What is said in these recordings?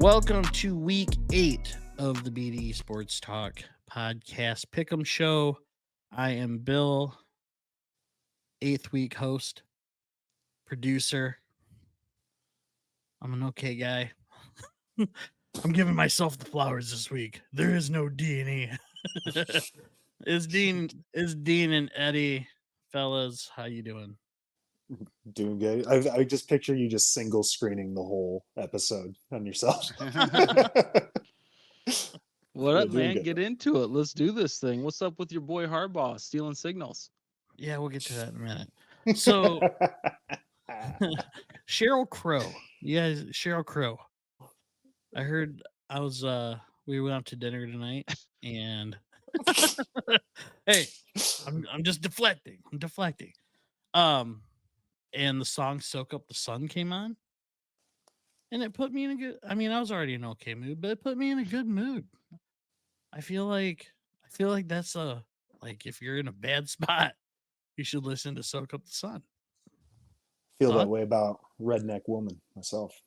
Welcome to week 8 of the BD Sports Talk podcast Pickem show. I am Bill, 8th week host, producer. I'm an okay guy. I'm giving myself the flowers this week. There is no D&E. Is Dean and Eddie, fellas, how you doing? Doing good. I just picture you just single screening the whole episode on yourself. What up, man? Good. Get into it. Let's do this thing. What's up with your boy Harbaugh stealing signals? Yeah, we'll get to that in a minute. So, Sheryl Crow. You guys, Sheryl Crow. I heard we went out to dinner tonight and hey, I'm just deflecting. And the song Soak Up the Sun came on. And it put me in a good, I was already in an okay mood, but it put me in a good mood. I feel like that's if you're in a bad spot, you should listen to Soak Up the Sun. Feel that way about Redneck Woman myself.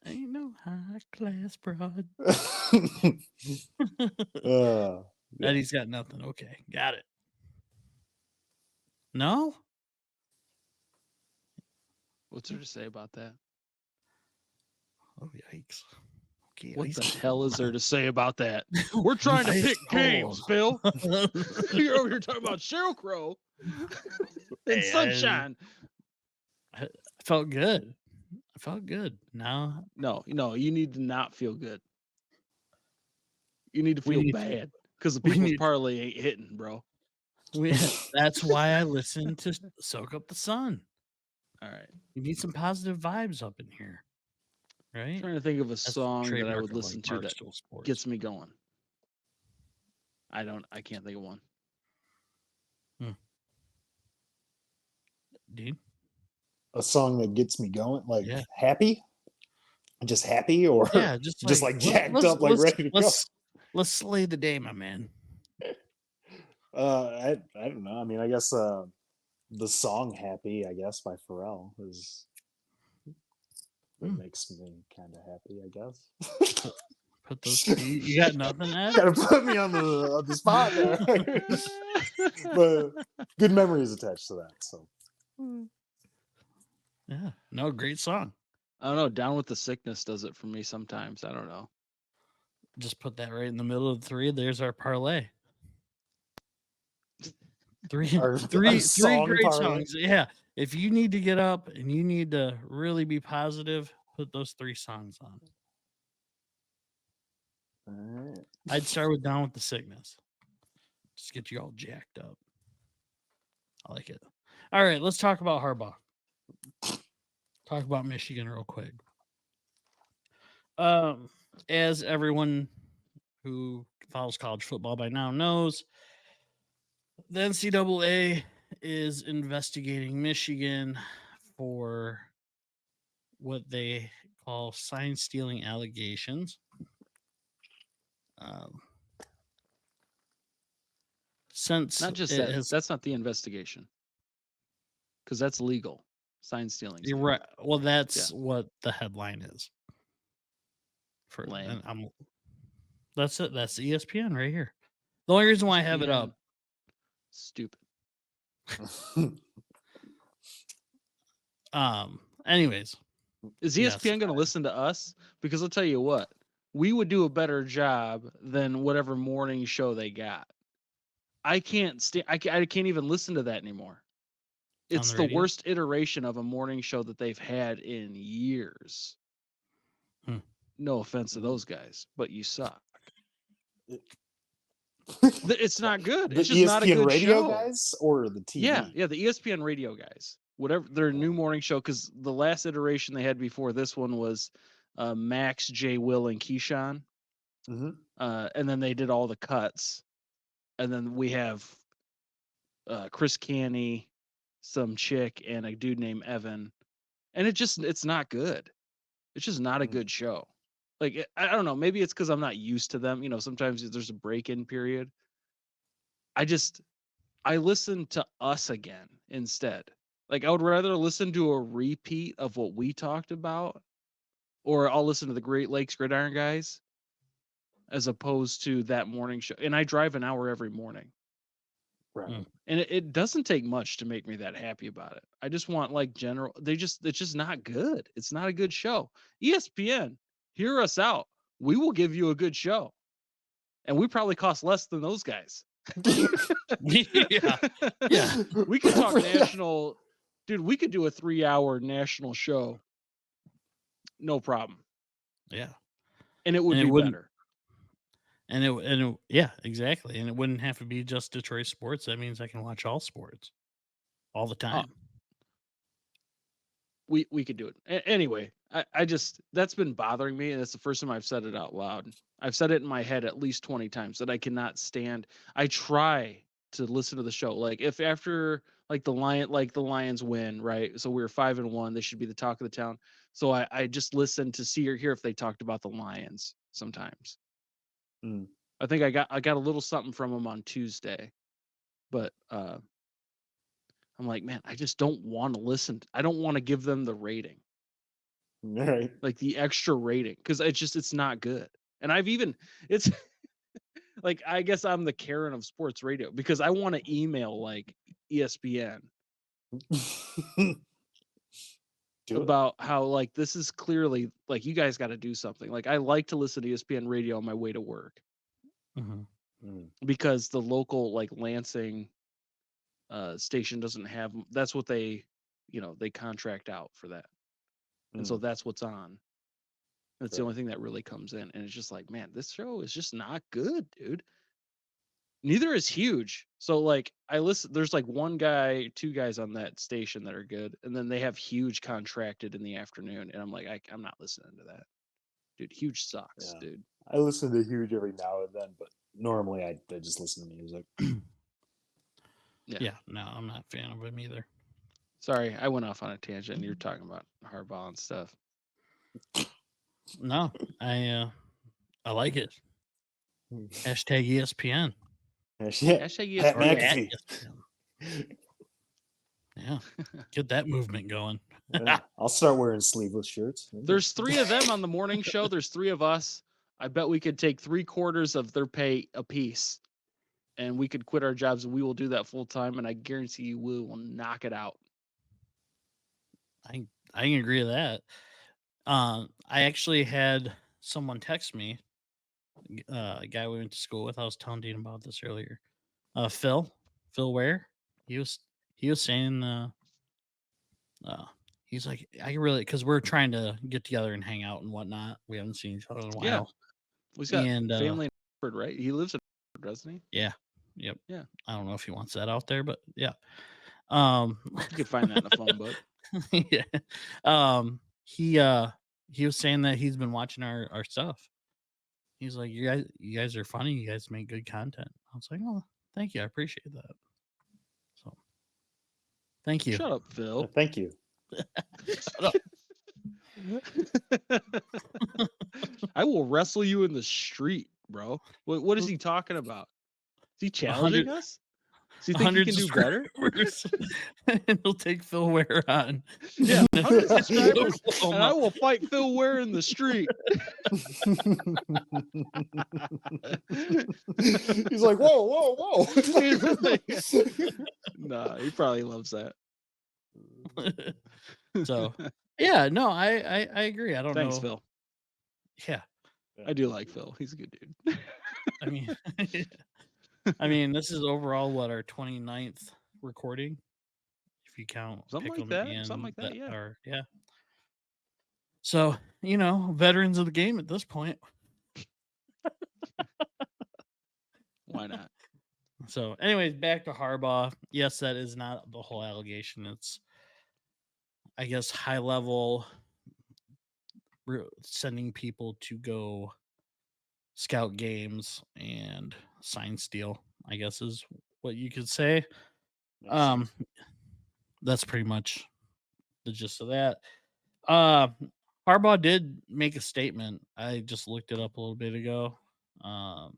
Ain't no high class broad. Eddie's got nothing. Okay, got it. No? What's there to say about that? Oh, yikes. Okay, what the hell is there to say about that? We're trying to pick games, Bill. You're over here talking about Sheryl Crow and sunshine. I felt good. No, you need to not feel good. You need to feel bad because the people's parlay ain't hitting, bro. That's why I listen to Soak Up the Sun. All right. You need some positive vibes up in here. Right? I'm trying to think of a song that I would listen to that gets me going. I can't think of one. Dean? A song that gets me going, happy? Just happy, or just like jacked up, like ready to go? Let's slay the day, my man. I don't know. I guess the song "Happy," I guess, by Pharrell is what makes me kind of happy, I guess. Put those. You got nothing, Ed? Gotta put me on the spot there. But good memories attached to that. So. Yeah. No, great song. I don't know. Down with the Sickness does it for me sometimes. I don't know. Just put that right in the middle of the three. There's our parlay. Three great songs. Yeah. If you need to get up and you need to really be positive, put those 3 songs on. All right. I'd start with Down with the Sickness. Just get you all jacked up. I like it. All right, let's talk about Harbaugh. Talk about Michigan real quick. As everyone who follows college football by now knows, the NCAA is investigating Michigan for what they call sign stealing allegations. Since not just that's not the investigation, because that's legal. Sign stealing. You're right. Well, that's what the headline is. That's it. That's ESPN right here. The only reason why I have it up. Stupid. Anyways, is ESPN going to listen to us? Because I'll tell you what, we would do a better job than whatever morning show they got. I can't even listen to that anymore. It's the worst iteration of a morning show that they've had in years. No offense to those guys, but you suck. It's not good. It's just ESPN not a good radio show. Guys or the TV? Yeah, the ESPN radio guys. Whatever their new morning show, because the last iteration they had before this one was Max, Jay, Will, and Keyshawn. Mm-hmm. And then they did all the cuts. And then we have Chris Canny, some chick, and a dude named Evan. And it's not good. It's just not a good show. Like, I don't know. Maybe it's because I'm not used to them. Sometimes there's a break-in period. I listen to Us Again instead. Like, I would rather listen to a repeat of what we talked about, or I'll listen to the Great Lakes Gridiron Guys as opposed to that morning show. And I drive an hour every morning. Right. And it doesn't take much to make me that happy about it. I just want like general, it's just not good. It's not a good show. ESPN, hear us out. We will give you a good show. And we probably cost less than those guys. Yeah. Yeah. We could talk national, dude, we could do a 3-hour national show. No problem. Yeah. And it would And it be wouldn't- better. Yeah, exactly. And it wouldn't have to be just Detroit sports. That means I can watch all sports all the time. We could do it. Anyway, I just, that's been bothering me, and it's the first time I've said it out loud. I've said it in my head at least 20 times that I cannot stand. I try to listen to the show. Like if after like the Lions win, right? So we were 5-1, they should be the talk of the town. So I just listen to see or hear if they talked about the Lions sometimes. Mm. I think I got a little something from them on Tuesday, but I'm like, man, I just don't want to listen. I don't want to give them the rating, Right. like the extra rating, because it's not good. And it's like, I guess I'm the Karen of sports radio because I want to email like ESPN about how like this is clearly like you guys got to do something. Like I like to listen to ESPN radio on my way to work because the local like Lansing station doesn't have, that's what they contract out for that, and so that's what's on. That's the only thing that really comes in, and it's just like, man, this show is just not good, dude. Neither is Huge. So like I listen, there's like one guy, two guys on that station that are good, and then they have Huge contracted in the afternoon, and I'm like, I'm not listening to that, dude. Huge sucks, dude. I listen to Huge every now and then, but normally I just listen to music. Yeah, no, I'm not a fan of him either. Sorry, I went off on a tangent, and you're talking about Harbaugh and stuff. No, I like it. Hashtag ESPN. Hashtag Pat ESPN. McAfee. Yeah, get that movement going. Yeah, I'll start wearing sleeveless shirts. There's 3 of them on the morning show. There's 3 of us. I bet we could take 3/4 of their pay a piece, and we could quit our jobs, and we will do that full time. And I guarantee you, we will knock it out. I can agree with that. I actually had someone text me, a guy we went to school with. I was telling Dean about this earlier. Phil Ware. He was saying, he's like, I really, because we're trying to get together and hang out and whatnot. We haven't seen each other in a while. Yeah, he's got family in Hartford, right? He lives in Hartford, doesn't he? Yeah. Yep. Yeah. I don't know if he wants that out there, but yeah. You could find that in the phone book. Yeah. He was saying that he's been watching our stuff. He's like, you guys are funny. You guys make good content. I was like, oh, thank you. I appreciate that. So, thank you. Shut up, Phil. Thank you. Shut up. I will wrestle you in the street, bro. What is he talking about? Is he challenging us? Does he think he can do better? And he'll take Phil Ware on. Yeah, 100 subscribers, and I will fight Phil Ware in the street. He's like, whoa. Nah, he probably loves that. So, yeah, no, I agree. I don't know. Thanks, Phil. Yeah. I do like Phil. He's a good dude. I mean, this is overall what, our 29th recording, if you count something like that. Yeah. So, veterans of the game at this point. Why not? So, anyways, back to Harbaugh. Yes, that is not the whole allegation. It's, I guess, high level sending people to go scout games and sign steal, I guess is what you could say. That's pretty much the gist of that. Harbaugh did make a statement. I just looked it up a little bit ago. But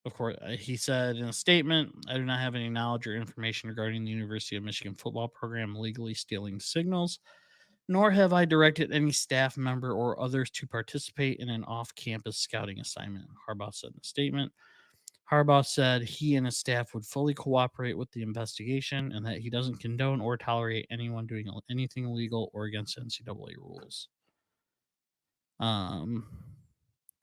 Of course, he said in a statement, I do not have any knowledge or information regarding the University of Michigan football program legally stealing signals, nor have I directed any staff member or others to participate in an off campus scouting assignment, Harbaugh said in a statement. Harbaugh said he and his staff would fully cooperate with the investigation and that he doesn't condone or tolerate anyone doing anything illegal or against NCAA rules.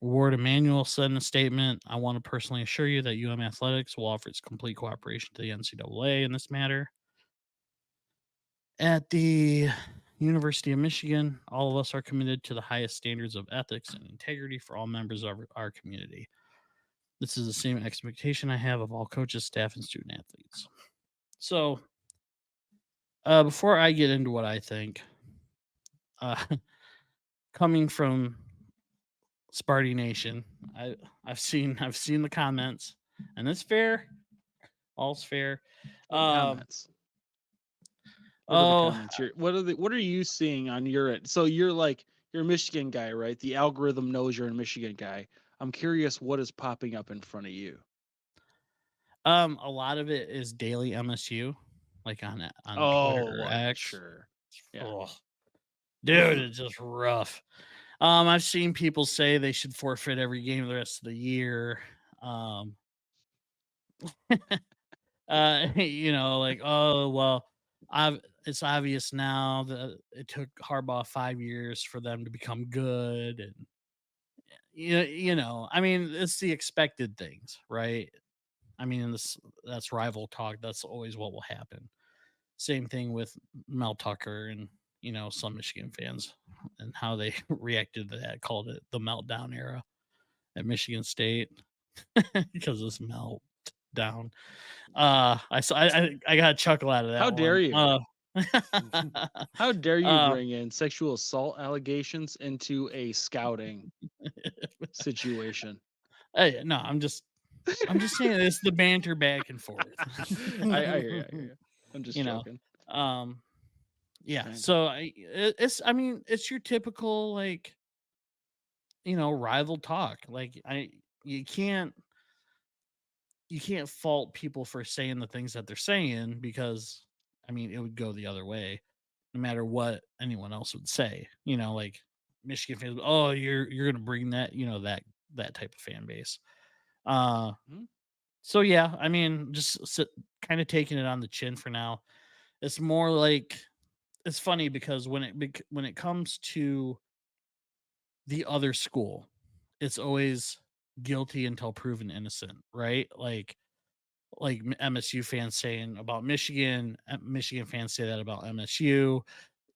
Ward Emanuel said in a statement, I want to personally assure you that UM Athletics will offer its complete cooperation to the NCAA in this matter. At the University of Michigan, all of us are committed to the highest standards of ethics and integrity for all members of our community. This is the same expectation I have of all coaches, staff, and student athletes. So, before I get into what I think, coming from Sparty Nation, I've seen the comments, and it's fair. All's fair. What comments? What are the comments? What are you seeing on your end? So you're a Michigan guy, right? The algorithm knows you're a Michigan guy. I'm curious what is popping up in front of you. A lot of it is daily MSU, like on Twitter or X. Sure. Yeah. Oh, dude, it's just rough. I've seen people say they should forfeit every game the rest of the year. Like, oh well, it's obvious now that it took Harbaugh 5 years for them to become good, and I mean, it's the expected things, right? I mean, that's rival talk. That's always what will happen. Same thing with Mel Tucker and some Michigan fans and how they reacted to that, called it the meltdown era at Michigan State because it's meltdown. I got a chuckle out of that. How dare you? How dare you Uh, bring in sexual assault allegations into a scouting situation? Hey, no, I'm just saying it's the banter back and forth. I hear you. I'm just joking. Yeah. So it's your typical rival talk. Like you can't fault people for saying the things that they're saying because it would go the other way, no matter what anyone else would say. Like Michigan fans, oh, you're gonna bring that, that type of fan base. So yeah, just kind of taking it on the chin for now. It's more like it's funny because when it comes to the other school, it's always guilty until proven innocent, right? Like MSU fans saying about Michigan, Michigan fans say that about MSU.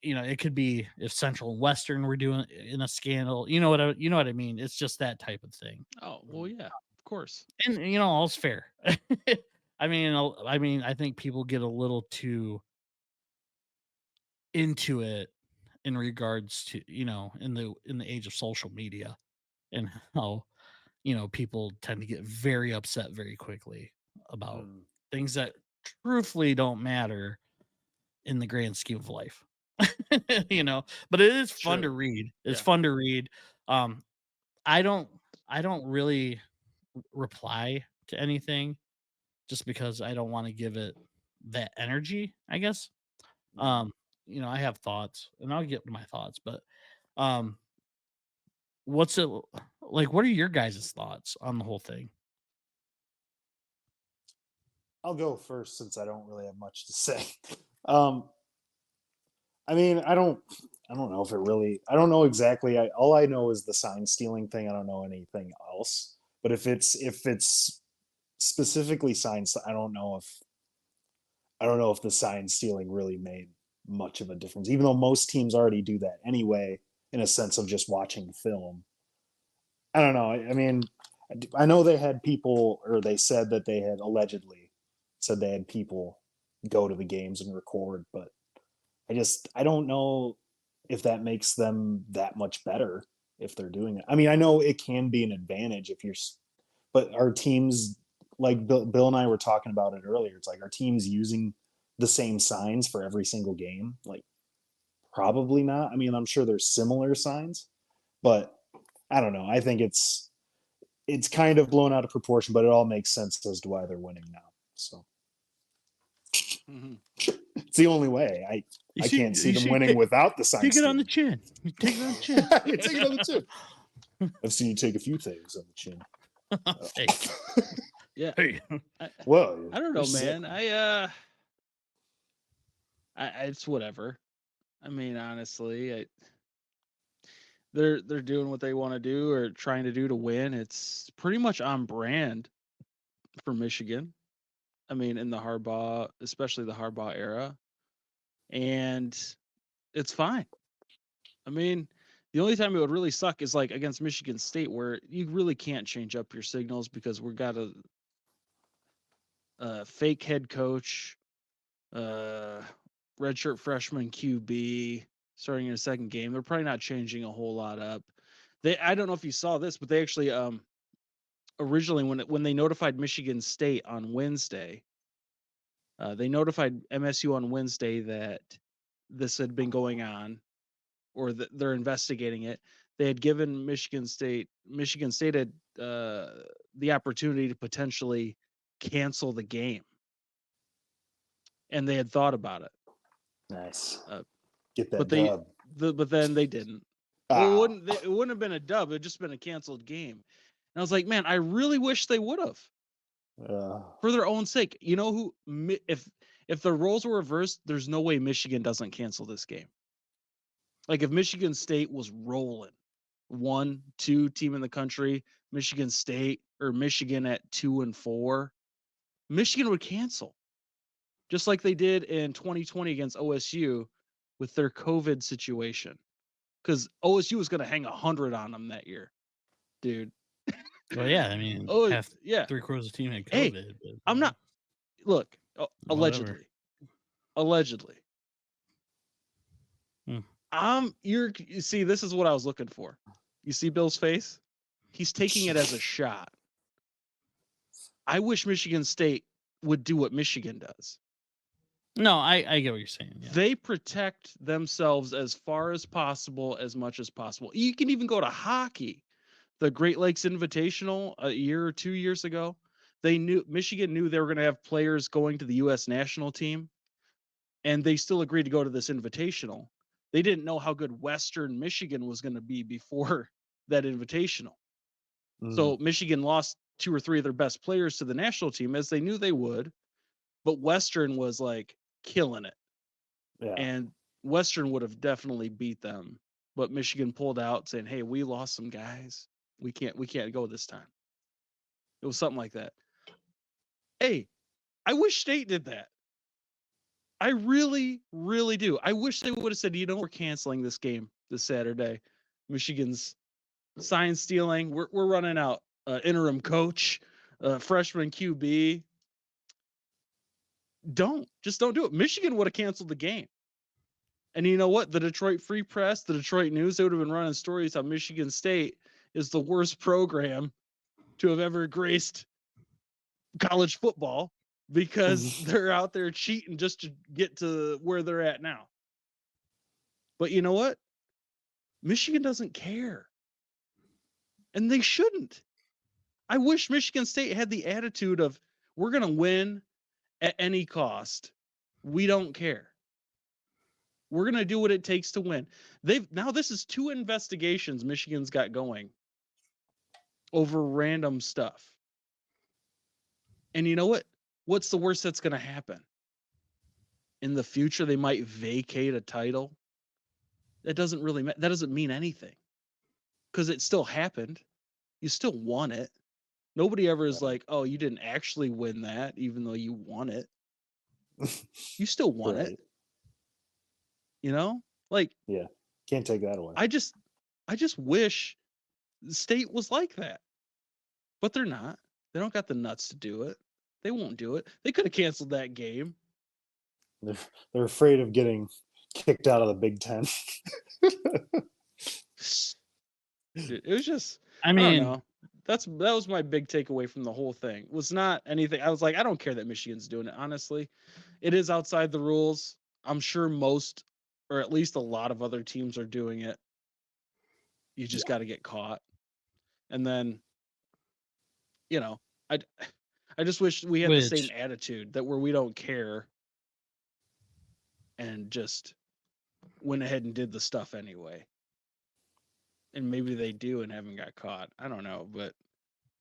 It could be if Central and Western were doing in a scandal. You know what I mean? It's just that type of thing. Oh well, yeah, of course. And all's fair. I think people get a little too into it in regards to in the age of social media and how people tend to get very upset very quickly about things that truthfully don't matter in the grand scheme of life. But it is fun to read. It's fun to read. I don't really reply to anything just because I don't want to give it that energy, I guess. I have thoughts and I'll get to my thoughts, but what's it like? What are your guys' thoughts on the whole thing? I'll go first since I don't really have much to say. I don't know if it really. I don't know exactly. All I know is the sign stealing thing. I don't know anything else. But if it's specifically signs, I don't know if the sign stealing really made much of a difference. Even though most teams already do that anyway, in a sense of just watching film. I don't know. I know they had people, or they said that they had allegedly said they had people go to the games and record, but I don't know if that makes them that much better if they're doing it. I know it can be an advantage but our teams, like Bill and I were talking about it earlier, it's like, our teams using the same signs for every single game? Like, probably not. I'm sure there's similar signs, but I don't know. I think it's kind of blown out of proportion, but it all makes sense as to why they're winning now. So it's the only way. I can't see them winning without the sign. Take it on the chin. You take it on the chin. Take it on the chin. I've seen you take a few things on the chin. Fake. Yeah. Hey. Well, I don't know, you're man. It's whatever. I mean, honestly, they're doing what they want to do or trying to do to win. It's pretty much on brand for Michigan. I mean, in the Harbaugh, especially the Harbaugh era, and it's fine. I mean, the only time it would really suck is like against Michigan State, where you really can't change up your signals because we've got a fake head coach, redshirt freshman QB starting in a second game. They're probably not changing a whole lot up. I don't know if you saw this, but they actually originally when they notified Michigan State on Wednesday, they notified MSU on Wednesday that this had been going on or that they're investigating it. They had given Michigan State had the opportunity to potentially cancel the game, and they had thought about it. nice. Get that But dub. but then they didn't. Well, it wouldn't have been a dub. It'd just been a canceled game. And I was like, man, I really wish they would have for their own sake. You know who? If the roles were reversed, there's no way Michigan doesn't cancel this game. Like if Michigan State was rolling, 1-2 team in the country, Michigan State or Michigan at 2-4, Michigan would cancel, just like they did in 2020 against OSU with their COVID situation. Because OSU was going to hang 100 on them that year, dude. Well, yeah, I mean, half, three-quarters of the team had COVID. Hey, but, I'm not. Look, allegedly. You see, this is what I was looking for. You see Bill's face? He's taking it as a shot. I wish Michigan State would do what Michigan does. No, I get what you're saying. Yeah. They protect themselves as far as possible, as much as possible. You can even go to hockey. The Great Lakes Invitational a year or 2 years ago, Michigan knew they were going to have players going to the U.S. national team, and they still agreed to go to this invitational. They didn't know how good Western Michigan was going to be before that invitational. So Michigan lost 2 or 3 of their best players to the national team, as they knew they would, but Western was like killing it. Yeah. And Western would have definitely beat them, but Michigan pulled out saying, "Hey, we lost some guys. We can't go this time." It was something like that. Hey, I wish State did that. I really, really do. I wish they would have said, we're canceling this game this Saturday. Michigan's sign stealing. We're running out interim coach, freshman QB. Just don't do it. Michigan would have canceled the game. And you know what? The Detroit Free Press, the Detroit News, they would have been running stories how Michigan State is the worst program to have ever graced college football because they're out there cheating just to get to where they're at now. But you know what? Michigan doesn't care. And they shouldn't. I wish Michigan State had the attitude of, we're going to win at any cost. We don't care. We're going to do what it takes to win. This is 2 investigations Michigan's got going over random stuff. And you know what? What's the worst that's going to happen? In the future, they might vacate a title. That doesn't mean anything, because it still happened. You still won it. Nobody ever is like, "Oh, you didn't actually win that, even though you won it." You still won it. You know, like, yeah, can't take that away. I just wish the State was like that, but they're not. They don't got the nuts to do it. They won't do it. They could have canceled that game. They're afraid of getting kicked out of the Big Ten. Dude, it was just, I mean, I don't know. That was my big takeaway from the whole thing. It was not anything. I was like, I don't care that Michigan's doing it. Honestly, it is outside the rules. I'm sure most, or at least a lot of other teams are doing it. You just got to get caught. And then you know, I I just wish we had the same Which attitude that where we don't care and just went ahead and did the stuff anyway. And maybe they do and haven't got caught. I don't know, but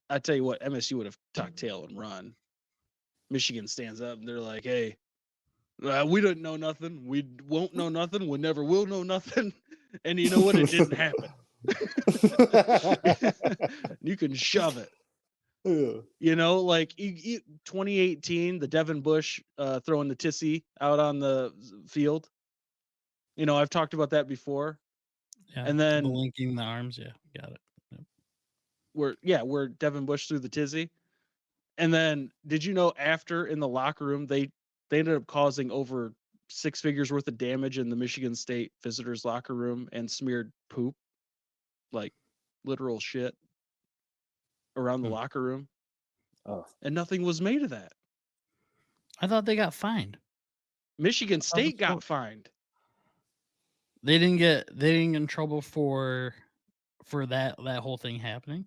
I tell you what, MSU would have tucked tail and run. Michigan stands up and they're like, "Hey, we didn't know nothing. We won't know nothing. We never will know nothing." And you know what? It didn't happen. You can shove it. You know, like 2018, the Devin Bush throwing the tissy out on the field. You know, I've talked about that before. yeah, And the then linking the arms, yeah, got it. Yep. where Devin Bush threw the tizzy. And then did you know after in the locker room they ended up causing over 6 figures worth of damage in the Michigan State visitors locker room and smeared poop, like literal shit around the locker room. Oh, And nothing was made of that. I thought they got fined. Michigan State got fined. They didn't get in trouble for that whole thing happening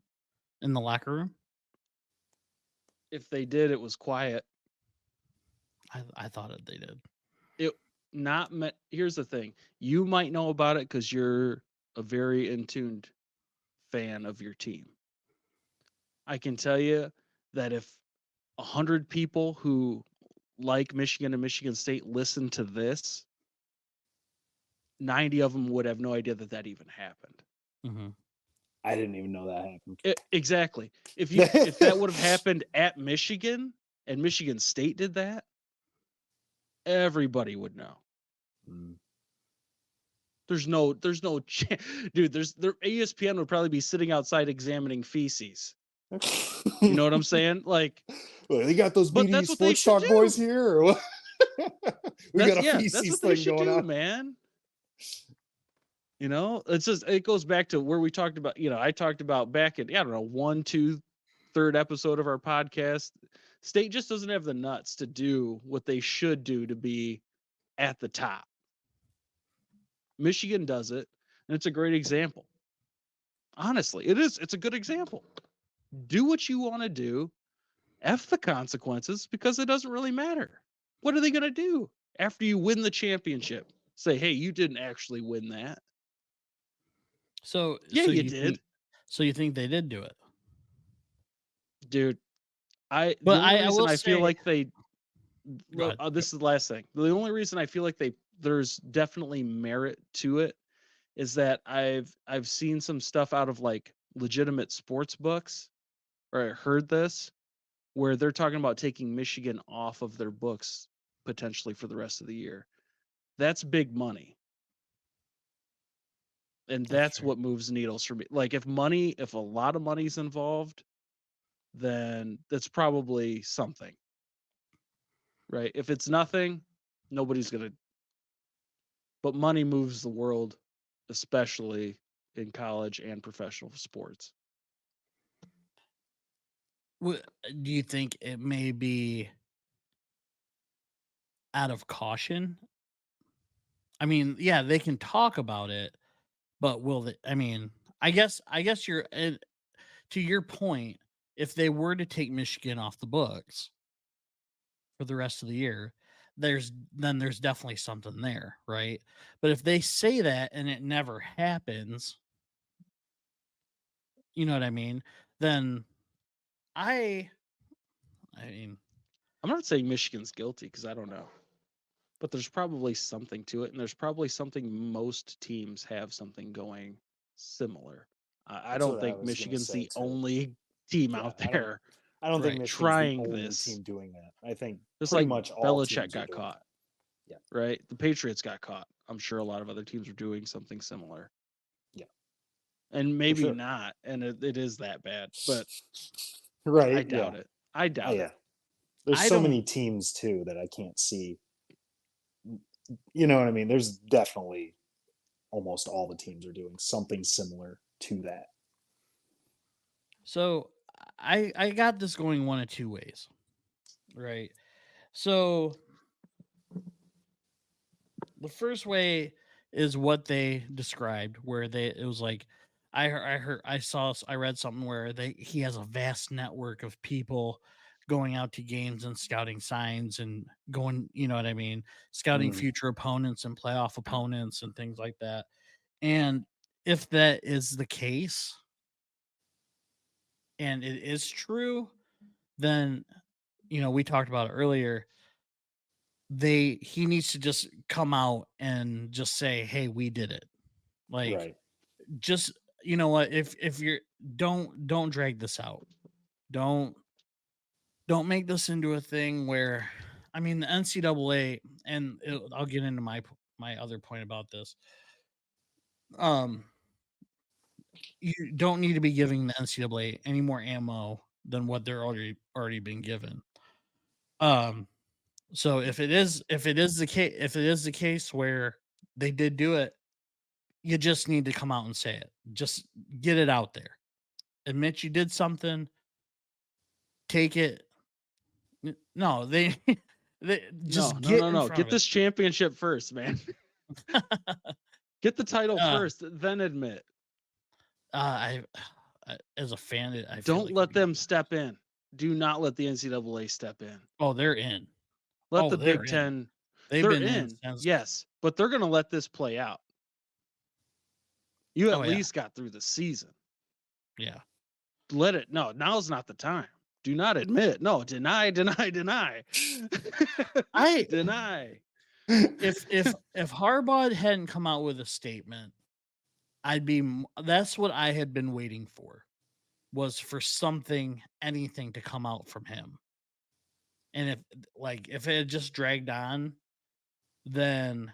in the locker room. If they did, it was quiet. I thought they did. It not met. Here's the thing: you might know about it because you're a very in tuned fan of your team. I can tell you that if 100 people who like Michigan and Michigan State listen to this, 90 of them would have no idea that even happened. Mm-hmm. I didn't even know that happened. Exactly. If that would have happened at Michigan and Michigan State did that, everybody would know. Mm. There's no dude. ESPN would probably be sitting outside examining feces. You know what I'm saying? Like, well, they got those BD Sports Talk boys here, or what? We got a feces thing going on, man. You know, it's just it goes back to where we talked about. You know, I talked about back in 1, 2, 3rd episode of our podcast. State just doesn't have the nuts to do what they should do to be at the top. Michigan does it, and it's a great example. Honestly, it is. It's a good example. Do what you want to do. F the consequences because it doesn't really matter. What are they going to do after you win the championship? Say, hey, you didn't actually win that. So yeah, so you did. So you think they did do it, dude? The But only reason I feel say, like they. This is the last thing. The only reason I feel like there's definitely merit to it is that I've seen some stuff out of like legitimate sports books, or I heard this, where they're talking about taking Michigan off of their books potentially for the rest of the year. That's big money. And that's what moves needles for me. Like if a lot of money's involved, then that's probably something. Right? If it's nothing, nobody's going to. But money moves the world, especially in college and professional sports. Do you think it may be out of caution? I mean, yeah, they can talk about it, but will they? I mean, I guess you're to your point. If they were to take Michigan off the books for the rest of the year, there's definitely something there, right? But if they say that and it never happens, you know what I mean? Then I mean, I'm not saying Michigan's guilty because I don't know. But there's probably something to it, and there's probably something most teams have something going similar. I don't think Michigan's the only team out there. I don't think Michigan's trying the only this team doing that. I think just pretty like much all Belichick teams got caught. That. Yeah. Right? The Patriots got caught. I'm sure a lot of other teams are doing something similar. Yeah. And maybe not, and it is that bad, but right. I doubt it. I doubt it. There's so many teams too that I can't see. You know what I mean? There's definitely almost all the teams are doing something similar to that. So I got this going one of two ways, right? So the first way is what they described, where it was like I read something where he has a vast network of people going out to games and scouting signs and going, you know what I mean, scouting Mm, future opponents and playoff opponents and things like that. And if that is the case and it is true, then we talked about it earlier, he needs to just come out and just say, "Hey, we did it." Like, right. just you know what, if you're don't drag this out. Don't don't make this into a thing where, I mean, the NCAA, and I'll get into my other point about this. Um, you don't need to be giving the NCAA any more ammo than what they're already been given. Um, so if it is the case where they did do it, you just need to come out and say it. Just get it out there. Admit you did something. Take it. No, they they No, just no, get no, in no. front Get of it. this championship first, man. Get the title Uh, first, then admit. I as a fan, I feel Don't like let them step in. Do not let the NCAA step in. oh, they're in. Let Oh, the they're Big in. Ten, They've they're been in in, since. yes, but they're going to let this play out. You at Oh yeah, least got through the season. yeah. Let it, no, now's not the time. Do not admit. No, deny, deny, deny. I Deny. if Harbaugh hadn't come out with a statement, that's what I had been waiting for, was for anything to come out from him. And if it had just dragged on, then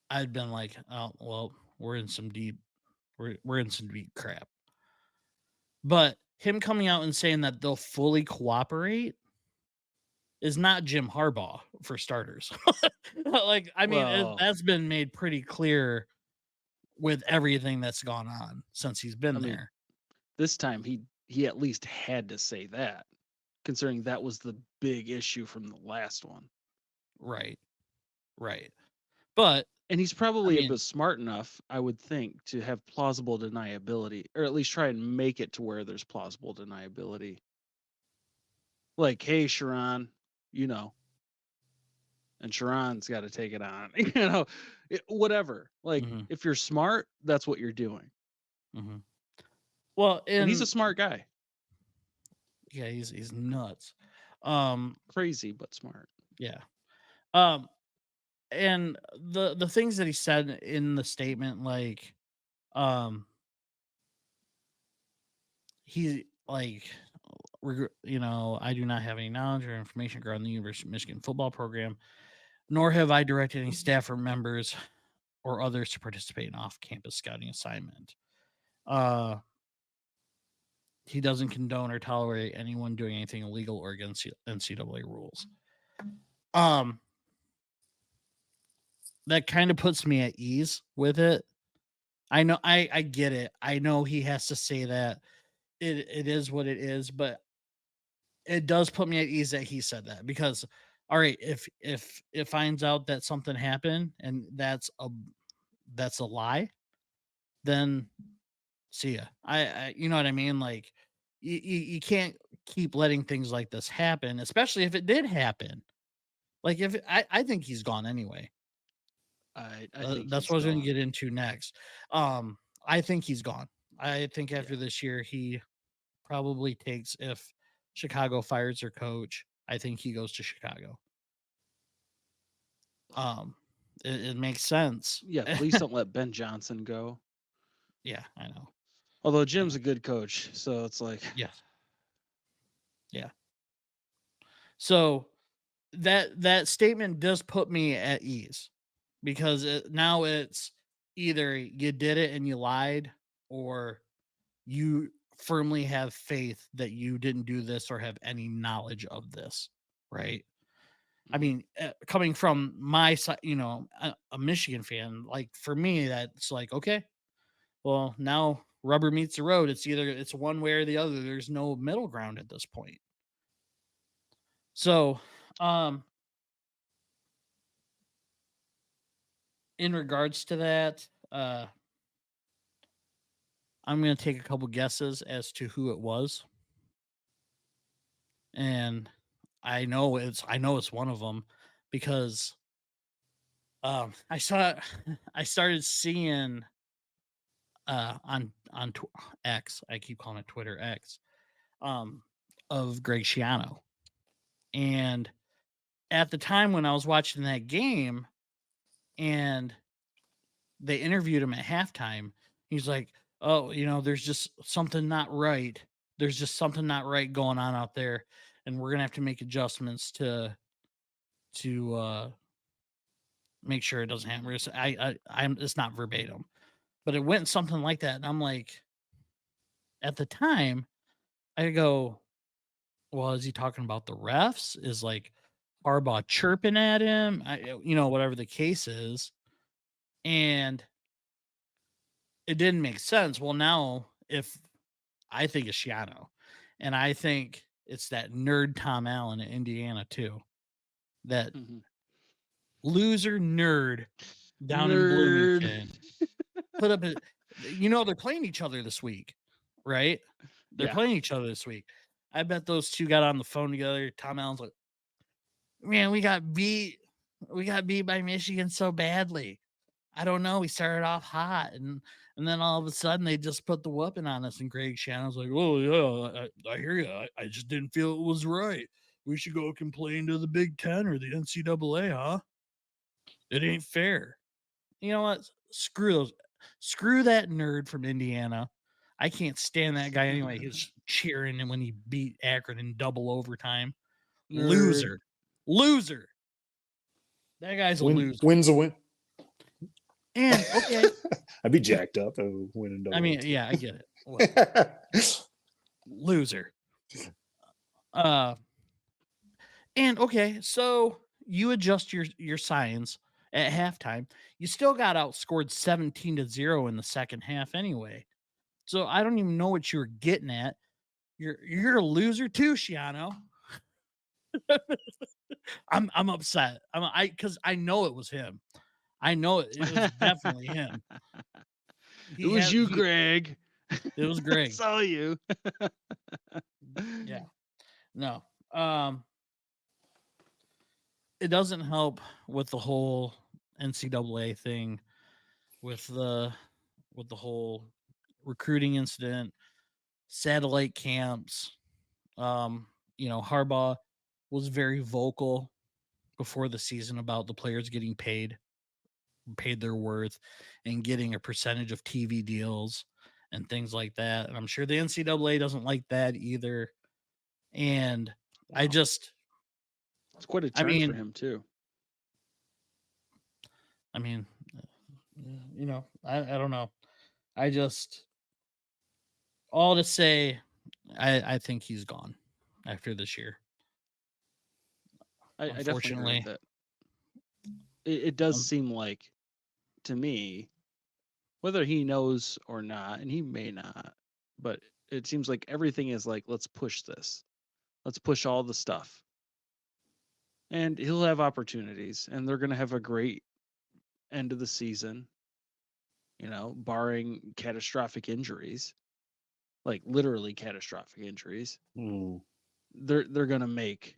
I'd been like, oh well, we're in some deep crap. But him coming out and saying that they'll fully cooperate is not Jim Harbaugh, for starters. Like, I mean, Well, that's been made pretty clear with everything that's gone on since he's I been mean, there. this time he at least had to say that, considering that was the big issue from the last one. Right. Right. But And he's I probably a mean, bit smart enough, I would think, to have plausible deniability, or at least try and make it to where there's plausible deniability. Like, hey, Sharon, you know, and Sharon's got to take it on, whatever. Like, mhm, if you're smart, that's what you're doing. mhm. Well, And he's a and smart guy, yeah, he's nuts. Um, crazy but smart. yeah. Um, and the things that he said in the statement, like, um, he like, I do not have any knowledge or information regarding the University of Michigan football program, nor have I directed any staff or members or others to participate in off-campus scouting assignment. Uh, he doesn't condone or tolerate anyone doing anything illegal or against NCAA rules. Um, that kind of puts me at ease with it. I know, I get it. I know he has to say that. It is what it is, but it does put me at ease that he said that, because all right, if it finds out that something happened and that's a lie, then see ya. You know what I mean? Like, you can't keep letting things like this happen, especially if it did happen. Like, if I think he's gone anyway. I think That's he's what I was going to gone. get into next. I think he's gone. I think Yeah. after this year, he probably takes, if Chicago fires their coach, I think he goes to Chicago. Um, it makes sense. Yeah, please don't let Ben Johnson go. Yeah, I know. Although I Jim's know. a good coach, so it's like, Yes. Yeah. So that statement does put me at ease, because now it's either you did it and you lied, or you firmly have faith that you didn't do this or have any knowledge of this, right? I mhm. mean, coming from my side, a Michigan fan, like, for me, that's like, okay, well, now rubber meets the road. It's one way or the other. There's no middle ground at this point. So, um, in regards to that, I'm going to take a couple guesses as to who it was, and I know it's one of them because I saw I started seeing on X, I keep calling it Twitter X, um of Greg Schiano. And at the time when I was watching that game and they interviewed him at halftime, he's like, "Oh, there's just something not right. There's just something not right going on out there, and we're gonna have to make adjustments to make sure it doesn't happen." So I'm it's not verbatim, but it went something like that, and I'm like, at the time, I go, "Well, is he talking about the refs? Is like Harbaugh chirping at him? Whatever the case is." And it didn't make sense. Well, now if I think it's Shiano, and I think it's that nerd Tom Allen at Indiana too. That Mhm. loser nerd down in Nerd. Bloomington put up they're playing each other this week, right? They're Yeah. playing each other this week. I bet those two got on the phone together. Tom Allen's like, "Man, we got beat. We got beat by Michigan so badly. I don't know. We started off hot, and then all of a sudden they just put the whooping on us." And Greg Shannon's like, "Oh yeah, I hear you. I just didn't feel it was right. We should go complain to the Big Ten or the NCAA, huh? It ain't fair." You know what? Screw that nerd from Indiana. I can't stand that guy anyway. He's cheering and when he beat Akron in double overtime. Nerd. Loser. That guy's a loser. Wins a win. And okay, I'd be jacked up if winning double. I mean, yeah, I get it. Well, loser. And okay, so you adjust your signs at halftime. You still got outscored 17-0 in the second half anyway. So I don't even know what you were getting at. You're a loser too, Shiano. I'm upset. Because I know it was him. I know it was definitely him. It was you, Greg. It was Greg. Saw you. Yeah. No. It doesn't help with the whole NCAA thing, with the whole recruiting incident, satellite camps. Harbaugh was very vocal before the season about the players getting paid their worth and getting a percentage of TV deals and things like that. And I'm sure the NCAA doesn't like that either. And Wow. it's quite a turn for him too. I mean, I don't know. All to say, I think he's gone after this year. I definitely agree with that. It does seem like, to me, whether he knows or not, and he may not, but it seems like everything is like, let's push this. Let's push all the stuff. And he'll have opportunities, and they're going to have a great end of the season, barring catastrophic injuries, like literally catastrophic injuries. They're going to make,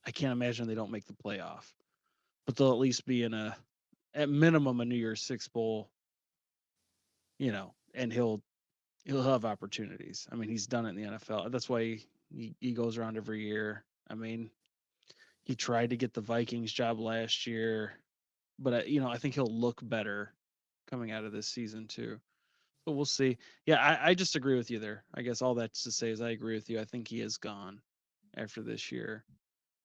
I can't imagine they don't make the playoff, but they'll at least be in at minimum a New Year's Six bowl, and he'll have opportunities. I mean, he's done it in the NFL. That's why he goes around every year. I mean, he tried to get the Vikings job last year, but I think he'll look better coming out of this season too. So we'll see. Yeah, I just agree with you there. I guess all that's to say is I agree with you. I think he is gone after this year.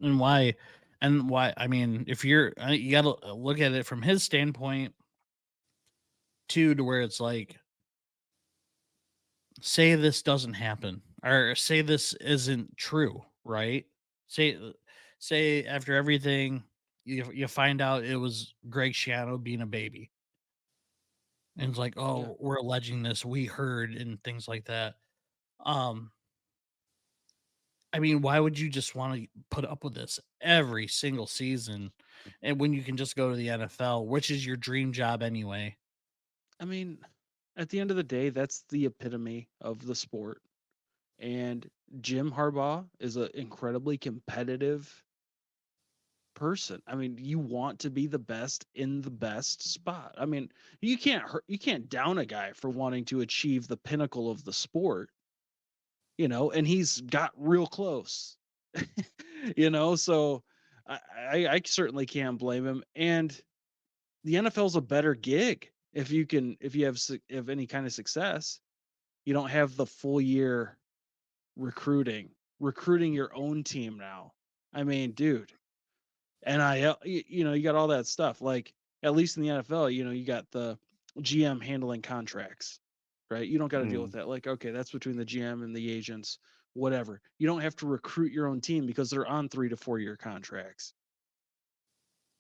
And why? I mean, if you got to look at it from his standpoint too, to where it's like, say this doesn't happen, or say this isn't true, right? Say after everything, you find out it was Greg Schiano being a baby, and it's like, oh, we're alleging this, we heard, and things like that. I mean, why would you just want to put up with this every single season, and when you can just go to the NFL, which is your dream job anyway? I mean, at the end of the day, that's the epitome of the sport. And Jim Harbaugh is an incredibly competitive person. I mean, you want to be the best in the best spot. I mean, you can't down a guy for wanting to achieve the pinnacle of the sport, and he's got real close. So I certainly can't blame him. And the NFL's a better gig if you have any kind of success. You don't have the full year recruiting your own team now. I mean, dude, NIL, you got all that stuff. Like, at least in the NFL, you got the GM handling contracts, right? You don't got to deal with Mm. that. Like, okay, that's between the GM and the agents, whatever. You don't have to recruit your own team because they're on 3 to 4 year contracts.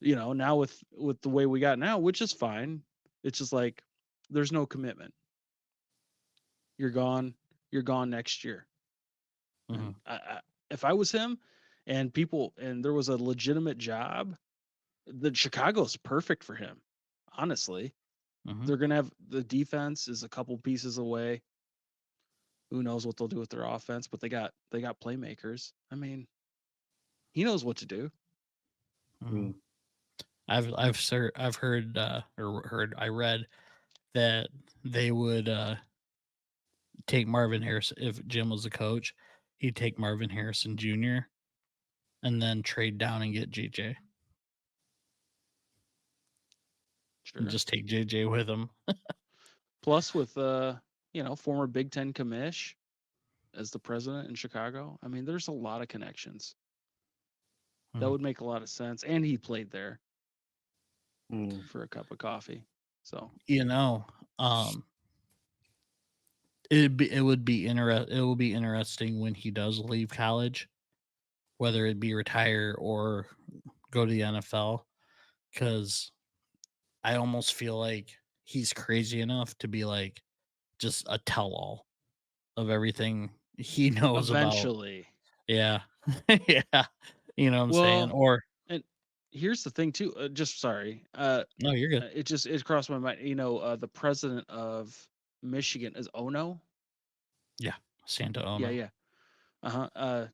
Now with the way we got now, which is fine. It's just like there's no commitment. You're gone. You're gone next year. Mhm, And if I was him, and there was a legitimate job, the Chicago's perfect for him. Honestly, mhm. they're gonna have the defense is a couple pieces away. Who knows what they'll do with their offense? But they got playmakers. I mean, he knows what to do. Mhm. Mm. I've heard I read that they would take Marvin Harrison if Jim was the coach. He'd take Marvin Harrison Jr. and then trade down and get JJ and Sure. just take JJ with him. Plus, with former Big Ten commish as the president in Chicago. I mean, there's a lot of connections. That Mhm. would make a lot of sense. And he played there Mm. for a cup of coffee. So You know, um, it will be interesting when he does leave college, whether it be retire or go to the NFL, because I almost feel like he's crazy enough to be like just a tell all of everything he knows about. eventually, Yeah. Yeah. You know what I'm saying? well, Or and here's the thing too. Just sorry. no, you're good. It crossed my mind. The president of Michigan is Ono. Yeah. Santa Yeah, Ono. yeah. Uh-huh.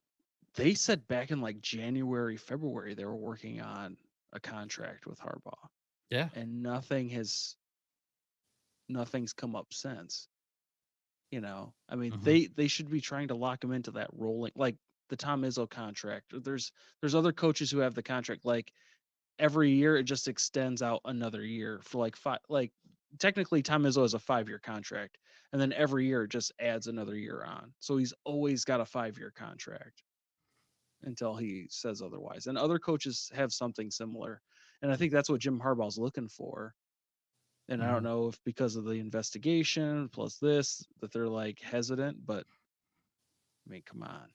They said back in like January, February, they were working on a contract with Harbaugh, Yeah. and nothing's come up since. I mean, Hmm. they should be trying to lock him into that rolling, like the Tom Izzo contract. There's other coaches who have the contract like every year it just extends out another year for like five. Like technically, Tom Izzo has a 5 year contract, and then every year it just adds another year on. So he's always got a 5 year contract until he says otherwise. And other coaches have something similar, and I think that's what Jim Harbaugh's looking for. And I don't Hmm. know if because of the investigation plus this that they're like hesitant, but I mean, come on.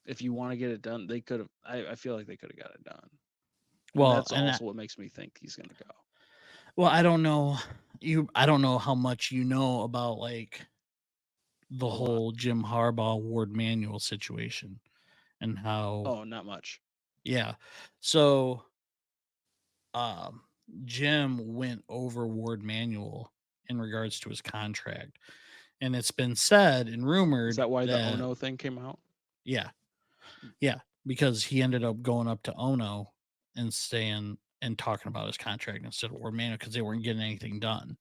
If you want to get it done, they could have. I feel like they could have got it done, and Well, that's also what makes me think he's going to go I don't know I don't know how much you know about like the a lot. whole Jim Harbaugh Ward Manual situation and how Oh, not much. yeah. So um Jim went over Ward Manual in regards to his contract. And it's been said and Is rumored that why the that Ono thing came out? yeah, yeah, because he ended up going up to Ono and saying and talking about his contract instead of Ward Manual because they weren't getting anything done.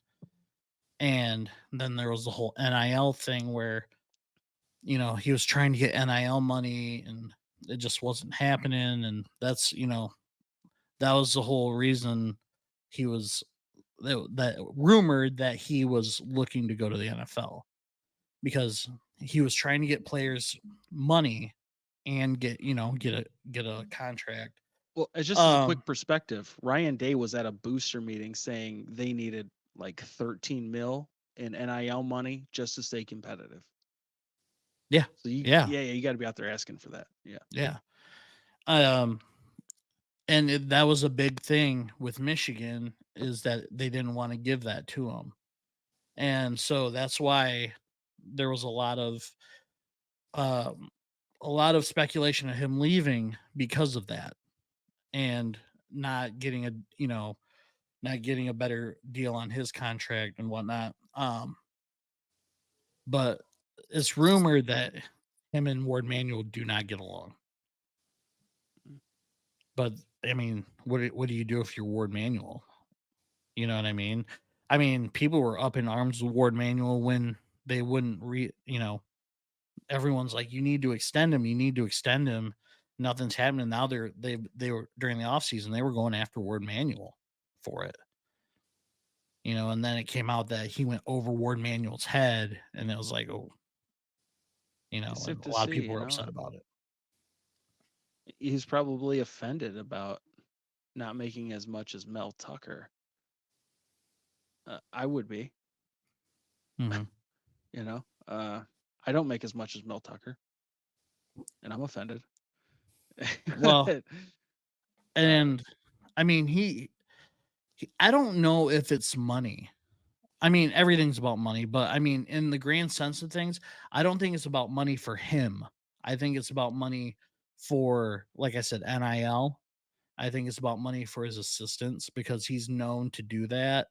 And then there was the whole NIL thing where, he was trying to get NIL money and it just wasn't happening. And that was the whole reason he was that rumored that he was looking to go to the NFL because he was trying to get players money and get a contract. Well, it's just as a Um, quick perspective. Ryan Day was at a booster meeting saying they needed like 13 mil in NIL money just to stay competitive. yeah, So yeah, yeah, you got to be out there asking for that. Yeah. yeah. Um, and that was a big thing with Michigan is that they didn't want to give that to him, and so that's why there was um, a lot of speculation of him leaving because of that and not getting a not getting a better deal on his contract and whatnot. But it's rumored that him and Ward Manuel do not get along. But I mean, what do you do if you're Ward Manuel? You know what I mean? I mean, people were up in arms with Ward Manuel when they wouldn't everyone's like, you need to extend him, you need to extend him. Nothing's happening. Now they were during the offseason, they were going after Ward Manuel for it. And then it came out that he went over Ward Manuel's head, and it was like, oh, and It's a safe to lot of see, people were upset about it. He's probably offended about not making as much as Mel Tucker. I would be. Mhm. I don't make as much as Mel Tucker, and I'm offended. Well, and I mean, I don't know if it's money. I mean, everything's about money, but I mean, in the grand sense of things, I don't think it's about money for him. I think it's about money for, like I said, NIL. I think it's about money for his assistants, because he's known to do that,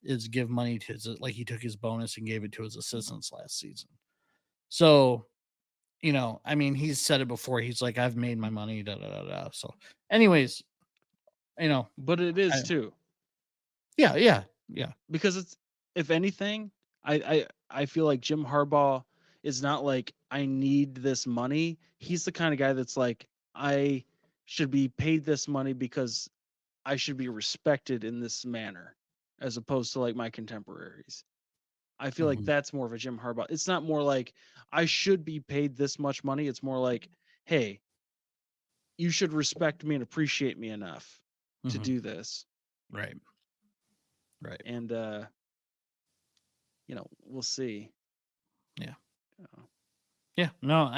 is give money to his, like he took his bonus and gave it to his assistants last season. So, I mean, he's said it before. He's like, I've made my money, da da da da. So, anyways, but it is too. Yeah. Because it's, if anything, I feel like Jim Harbaugh is not like, I need this money. He's the kind of guy that's like, I should be paid this money because I should be respected in this manner, as opposed to like my contemporaries. I feel like that's more of a Jim Harbaugh. It's not more like I should be paid this much money. It's more like, hey, you should respect me and appreciate me enough to do this. Right. And we'll see. Yeah. Yeah. No,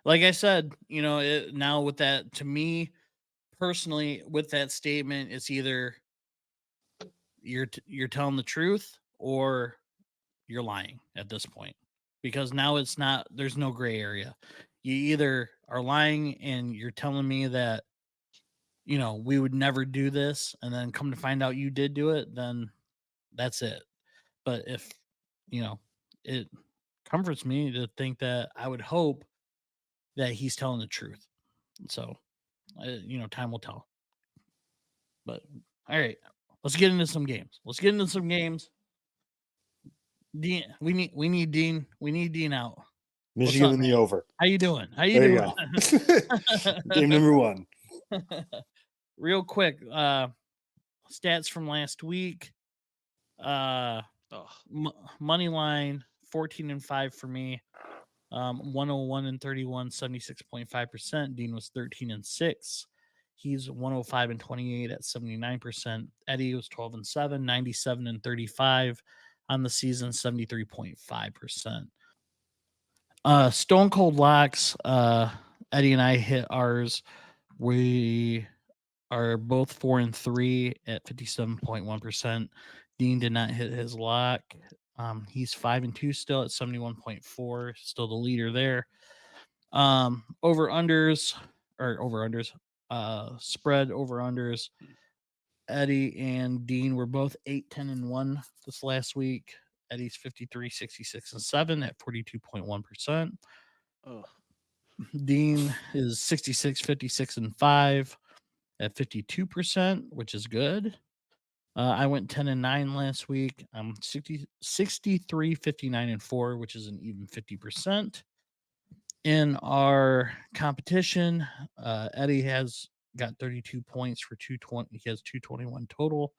like I said, now with that, to me personally, with that statement, it's either you're telling the truth or you're lying at this point, because now there's no gray area. You either are lying and you're telling me that we would never do this, and then come to find out you did do it, then that's it. But if it comforts me to think that, I would hope that he's telling the truth. So time will tell. But all right, let's get into some games. Dean, we need Dean. We need Dean out. Michigan in the over. How you doing? There you go. Game number 1. Real quick, stats from last week. Money line 14-5 for me. 101-31, 76.5%. Dean was 13-6. He's 105-28 at 79%. Eddie was 12-7, 97-35 on the season, 73.5%. Stone Cold Locks. Eddie and I hit ours. We are both 4-3 at 57.1%. Dean did not hit his lock. He's 5-2 still at 71.4, still the leader there. Over-unders, spread over-unders. Eddie and Dean were both 8-10-1 this last week. Eddie's 53, 66, and 7 at 42.1%. Dean is 66, 56, and 5 at 52%, which is good. I went 10-9 last week. I'm 63, 59, and 4, which is an even 50%. In our competition, Eddie has got 32 points for 220. He has 221 total.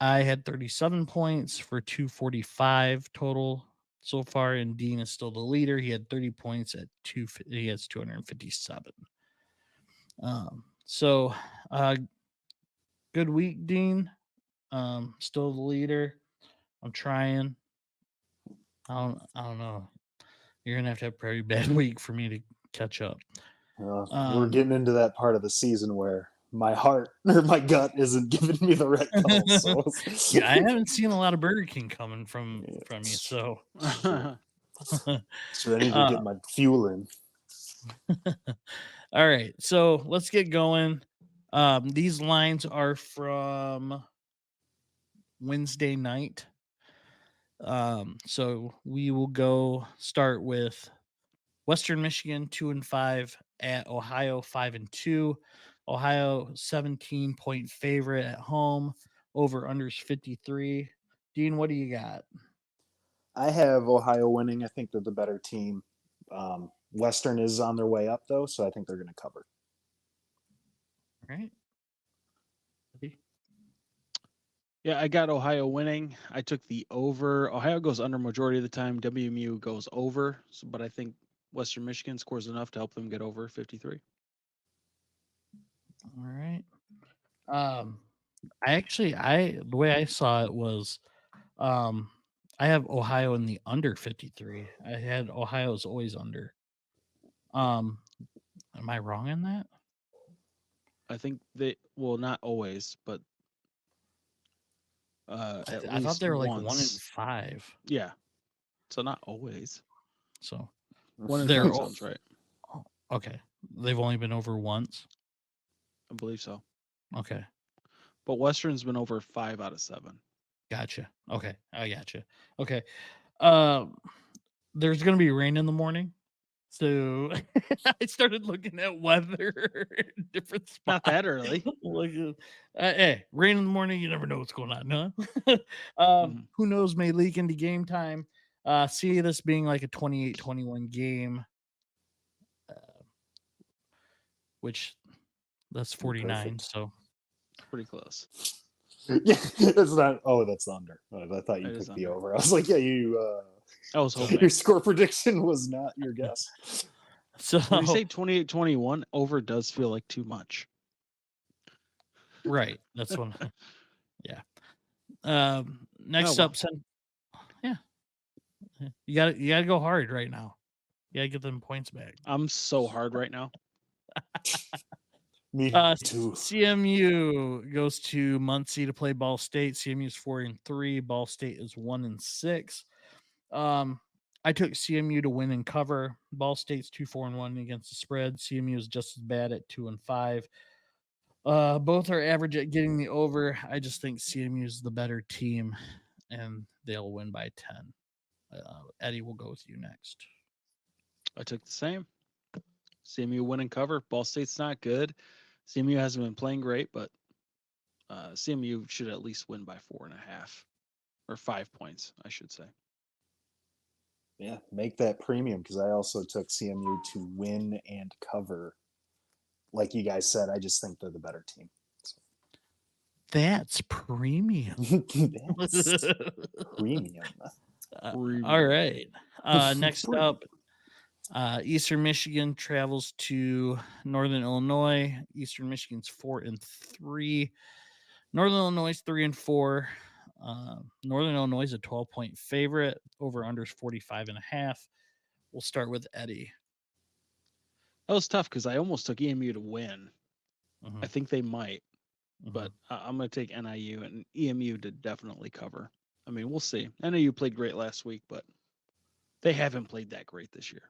I had 37 points for 245 total so far, and Dean is still the leader. He had 30 points at he has 257. So good week, Dean. Still the leader. I'm trying. I don't know. You're gonna have to have a pretty bad week for me to catch up. We're getting into that part of the season where my heart or my gut isn't giving me the right call. So. Yeah, I haven't seen a lot of Burger King coming from you, so it's ready to get my fuel in. All right, so let's get going. These lines are from Wednesday night. So we will go start with Western Michigan 2-5 at Ohio 5-2. Ohio 17-point favorite at home. Over unders 53. Dean, what do you got? I have Ohio winning. I think they're the better team. Western is on their way up though, so I think they're going to cover. All right. Yeah, I got Ohio winning. I took the over. Ohio goes under majority of the time. WMU goes over, but I think Western Michigan scores enough to help them get over 53. All right. The way I saw it was I have Ohio in the under 53. I had Ohio's always under. Am I wrong in that? I think not always, but at I thought least they were like once. 1-5. Yeah. So not always. So 1 in they're 5 sounds right. okay. They've only been over once. I believe so. Okay. But Western's been over 5 out of 7. Gotcha. Okay. I gotcha. Okay. There's gonna be rain in the morning. So I started looking at weather in different spots. Not that early. Like, hey, rain in the morning, you never know what's going on, huh? Who knows, may leak into game time. See this being like a 28-21 game, which that's 49. Perfect. So Pretty close. Yeah, it's not. Oh, that's the under. I thought you It is picked the under. over. I was like, yeah, you. I was hoping. Your score prediction was not your guess. So When you say 28-21, over does feel like too much. right, that's one. Yeah. Next well. up, yeah, you gotta go hard right now. You gotta get them points back. I'm so hard right now. Me too. CMU goes to Muncie to play Ball State. CMU is 4-3. Ball State is 1-6. I took CMU to win and cover. Ball State's 2-4-1 against the spread. CMU is just as bad at 2-5. Both are average at getting the over. I just think CMU is the better team, and they'll win by 10. Eddie will go with you next. I took the same. CMU win and cover. Ball State's not good. CMU hasn't been playing great, but CMU should at least win by 4.5 or 5 points, I should say. Yeah, make that premium because I also took CMU to win and cover. Like you guys said, I just think they're the better team. So. That's premium. That's premium. All right. Next up, Eastern Michigan travels to Northern Illinois. Eastern Michigan's 4-3. Northern Illinois is 3-4. Northern Illinois is a 12-point favorite. Over under is 45.5. We'll start with Eddie. That was tough because I almost took EMU to win. I think they might, but I'm going to take NIU and EMU to definitely cover. I mean, we'll see. NIU played great last week, but they haven't played that great this year.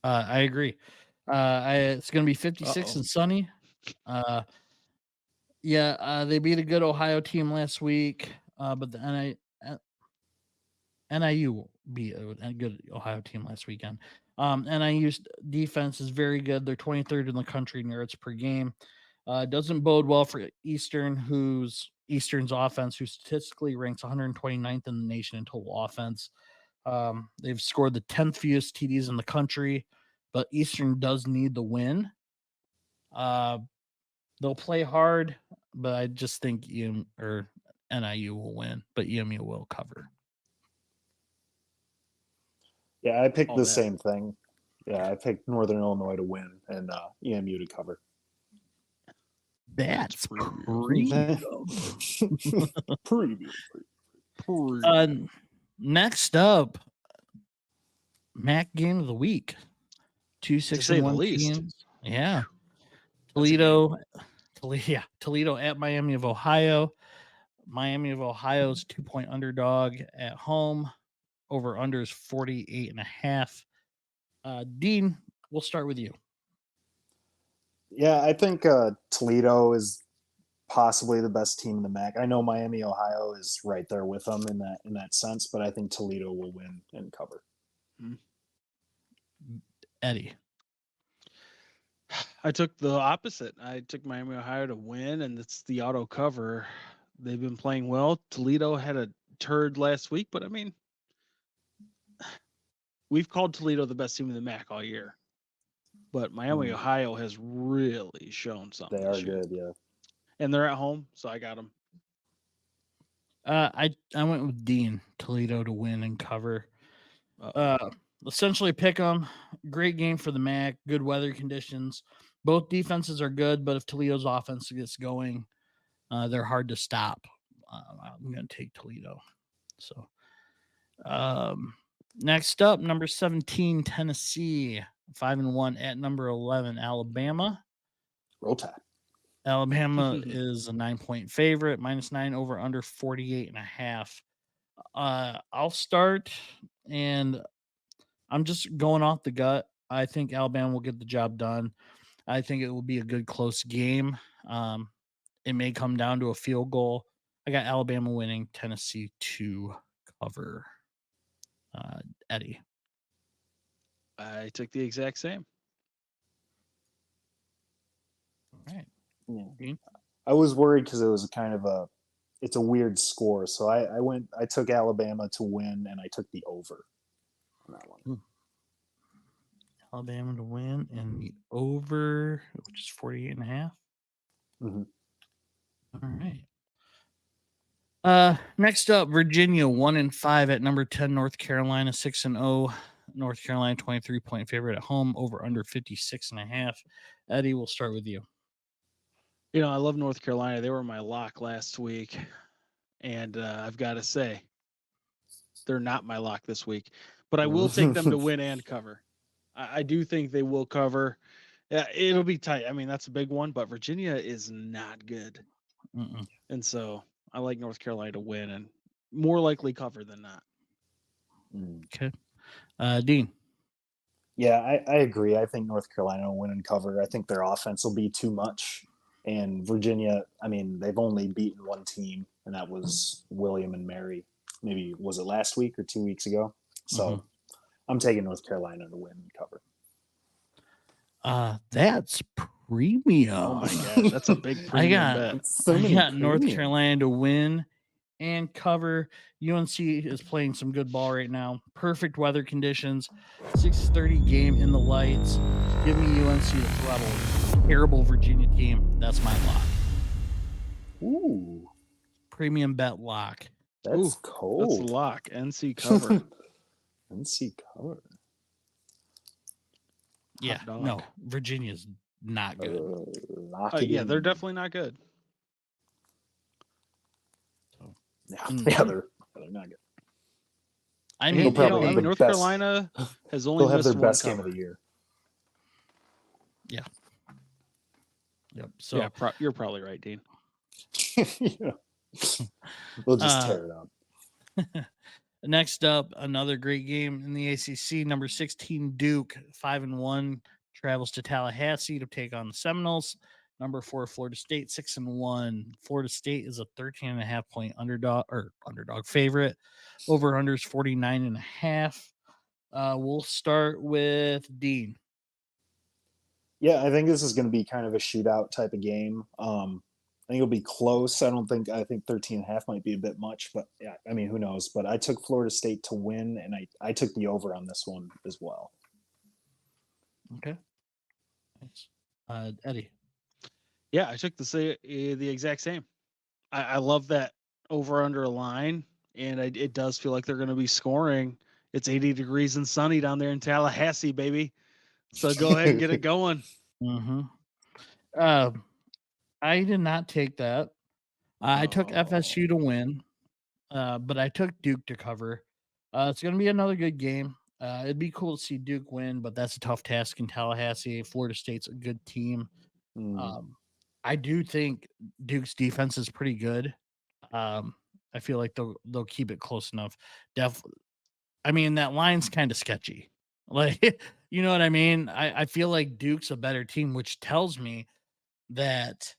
I agree. It's going to be 56 and sunny. They beat a good Ohio team last week, but the NIU beat a good Ohio team last weekend. NIU's defense is very good. They're 23rd in the country in yards per game. Doesn't bode well for Eastern's offense, who statistically ranks 129th in the nation in total offense. They've scored the 10th fewest TDs in the country, but Eastern does need the win. They'll play hard, but I just think NIU will win, but EMU will cover. Yeah, I picked the same thing. Yeah, I picked Northern Illinois to win and EMU to cover. That's premium. Next up, MAC game of the week. 2 6-1 teams. Yeah. Toledo at Miami of Ohio. Miami of Ohio's 2-point underdog at home. Over under is 48.5. Dean, we'll start with you. Yeah, I think Toledo is possibly the best team in the MAC. I know Miami, Ohio is right there with them in that sense, but I think Toledo will win and cover. Eddie. I took the opposite. I took Miami, Ohio to win, and it's the auto cover. They've been playing well. Toledo had a turd last week, but I mean, we've called Toledo the best team in the MAC all year. But Miami, Ohio has really shown something. They are good, yeah. And they're at home, so I got them. I went with Dean, Toledo to win and cover. Essentially pick them. Great game for the MAC. Good weather conditions. Both defenses are good, but if Toledo's offense gets going, they're hard to stop. I'm going to take Toledo. So, next up, number 17, Tennessee, 5-1 at number 11, Alabama. Roll Tide. Alabama is a 9-point favorite, -9 over under 48.5. I'll start, and I'm just going off the gut. I think Alabama will get the job done. I think it will be a good close game. It may come down to a field goal. I got Alabama winning, Tennessee to cover. Eddie. I took the exact same. All right. Yeah. I was worried because it was it's a weird score. So I took Alabama to win, and I took the over on that one. Alabama to win and the over, which is 48.5. Mm-hmm. All right. Next up, Virginia 1-5 at number 10, North Carolina 6-0. North Carolina 23-point favorite at home, over under 56.5. Eddie, we'll start with you. You know, I love North Carolina. They were my lock last week, and I've got to say, they're not my lock this week. But I will take them to win and cover. I do think they will cover. It'll be tight. I mean, that's a big one, but Virginia is not good. And so I like North Carolina to win and more likely cover than not. Okay. Dean. Yeah, I agree. I think North Carolina will win and cover. I think their offense will be too much. And Virginia, I mean, they've only beaten one team, and that was William and Mary. Maybe was it last week or 2 weeks ago? So I'm taking North Carolina to win and cover. That's premium. Oh my gosh, that's a big premium bet. I got North Carolina to win and cover. UNC is playing some good ball right now. Perfect weather conditions. 6:30 game in the lights. Give me UNC to throttle. Terrible Virginia team. That's my lock. Ooh. Premium bet lock. That's cold. That's lock. NC cover. NC cover. Yeah, no, Virginia's not good. Yeah, they're definitely not good. So, yeah, they're not good. I mean, North Carolina has only they'll have their missed best one game of the year. Yeah. Yep. So yeah, you're probably right, Dean. We'll just tear it up. Next up, another great game in the ACC. Number 16 Duke, 5-1, travels to Tallahassee to take on the Seminoles. Number 4 Florida State, 6-1. Florida State is a 13.5-point underdog favorite. Over under is 49.5. We'll start with Dean. Yeah, I think this is going to be kind of a shootout type of game. I think it'll be close. I think 13.5 might be a bit much, but yeah, I mean, who knows? But I took Florida State to win, and I took the over on this one as well. Okay. Thanks. Eddie. Yeah, I took the exact same. I love that over under a line, and it does feel like they're going to be scoring. It's 80 degrees and sunny down there in Tallahassee, baby. So go ahead and get it going. I did not take that. I took FSU to win, but I took Duke to cover. It's going to be another good game. It'd be cool to see Duke win, but that's a tough task in Tallahassee. Florida State's a good team. I do think Duke's defense is pretty good. I feel like they'll keep it close enough. I mean, that line's kind of sketchy. Like, you know what I mean? I feel like Duke's a better team, which tells me that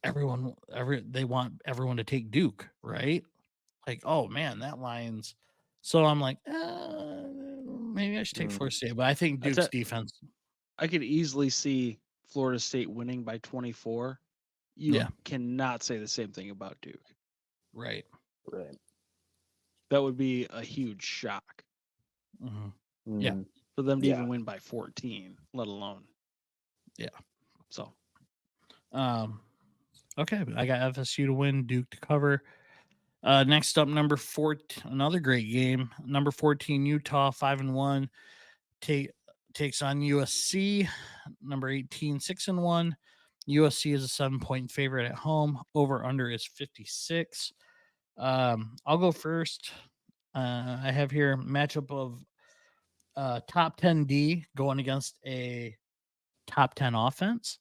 they want everyone to take Duke, right? Like, oh man, that line's so I'm like, maybe I should take Mm. Florida State, but I think I Duke's te- defense. I could easily see Florida State winning by 24. You Yeah, cannot say the same thing about Duke. right. Right. That would be a huge shock Hmm. Yeah, Mm. for them to Yeah. even win by 14, let alone. yeah. So, Um, okay, I got FSU to win, Duke to cover. Next up, number 14, another great game. Number 14, Utah, 5-1, take takes on USC. Number 18, 6-1. USC is a 7-point favorite at home. Over under is 56. I'll go first. I have here matchup of top 10 D going against a top 10 offense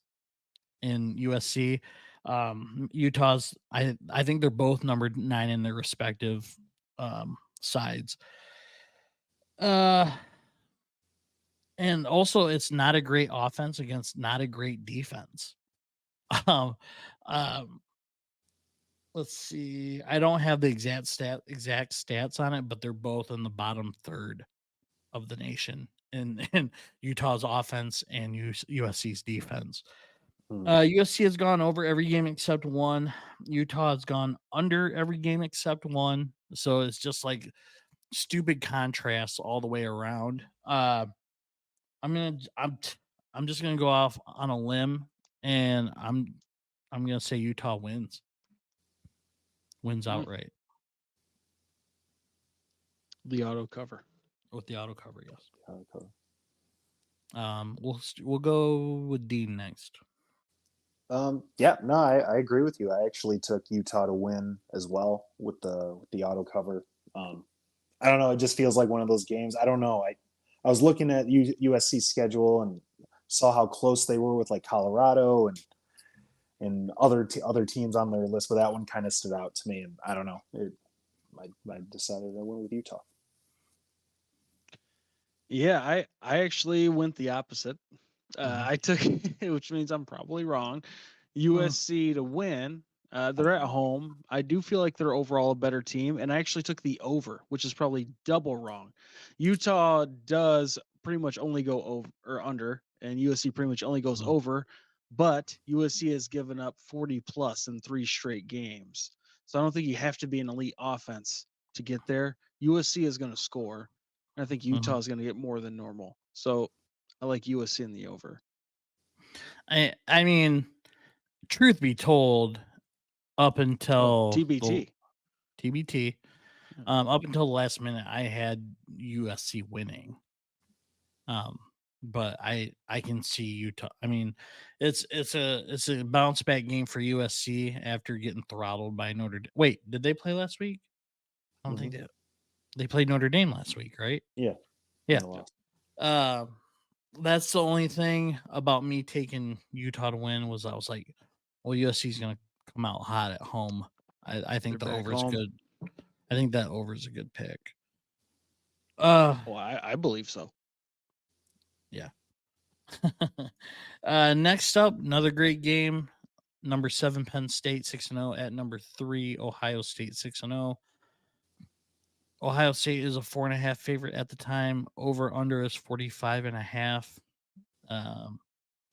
in USC. Utah's I think they're both number 9 in their respective sides. Uh and also it's not a great offense against not a great defense. Um, um let's see. I don't have the exact stats on it, but they're both in the bottom third of the nation in Utah's offense and USC's defense. Mm. USC has gone over every game except one. Utah has gone under every game except one. So it's just like stupid contrasts all the way around. I'm gonna I'm just gonna go off on a limb, and I'm gonna say Utah wins mm, outright the auto cover. with the auto cover. Yes. Okay. We'll go with Dean next. Yeah, no, I agree with you. I actually took Utah to win as well with the auto cover. I don't know. It just feels like one of those games. I don't know. I was looking at USC's schedule and saw how close they were with like Colorado and other teams on their list, but that one kind of stood out to me. And I don't know. I decided I went with Utah. Yeah, I actually went the opposite. Mhm. I took, which means I'm probably wrong. Mm, USC to win. They're at home. I do feel like they're overall a better team, and I actually took the over, which is probably double wrong. Utah does pretty much only go over or under, and USC pretty much only goes mhm, over. But USC has given up 40 plus in 3 straight games, so I don't think you have to be an elite offense to get there. USC is going to score, and I think mhm. Utah is going to get more than normal. So I like USC in the over. I mean, truth be told, up Oh, until the TBT. TBT, Yeah. up until the last minute, I had USC winning. Um, but I can see Utah. I mean, it's a bounce back game for USC after getting throttled by Notre Dame. Wait, did they play last week? I don't think Mm-hmm. they played Notre Dame last week, right? Yeah, Yeah. in the loss. Um, that's the only thing about me taking Utah to win was I was like, well, USC is gonna come out hot at home. I They're think the back over is home. good. I think that over is a good pick. Uh, Well, I believe so. yeah. Next up, another great game. Number 7 Penn State 6-0 at number 3 Ohio State 6-0. Ohio State is a 4.5 favorite at the time. Over under is 45.5. Um,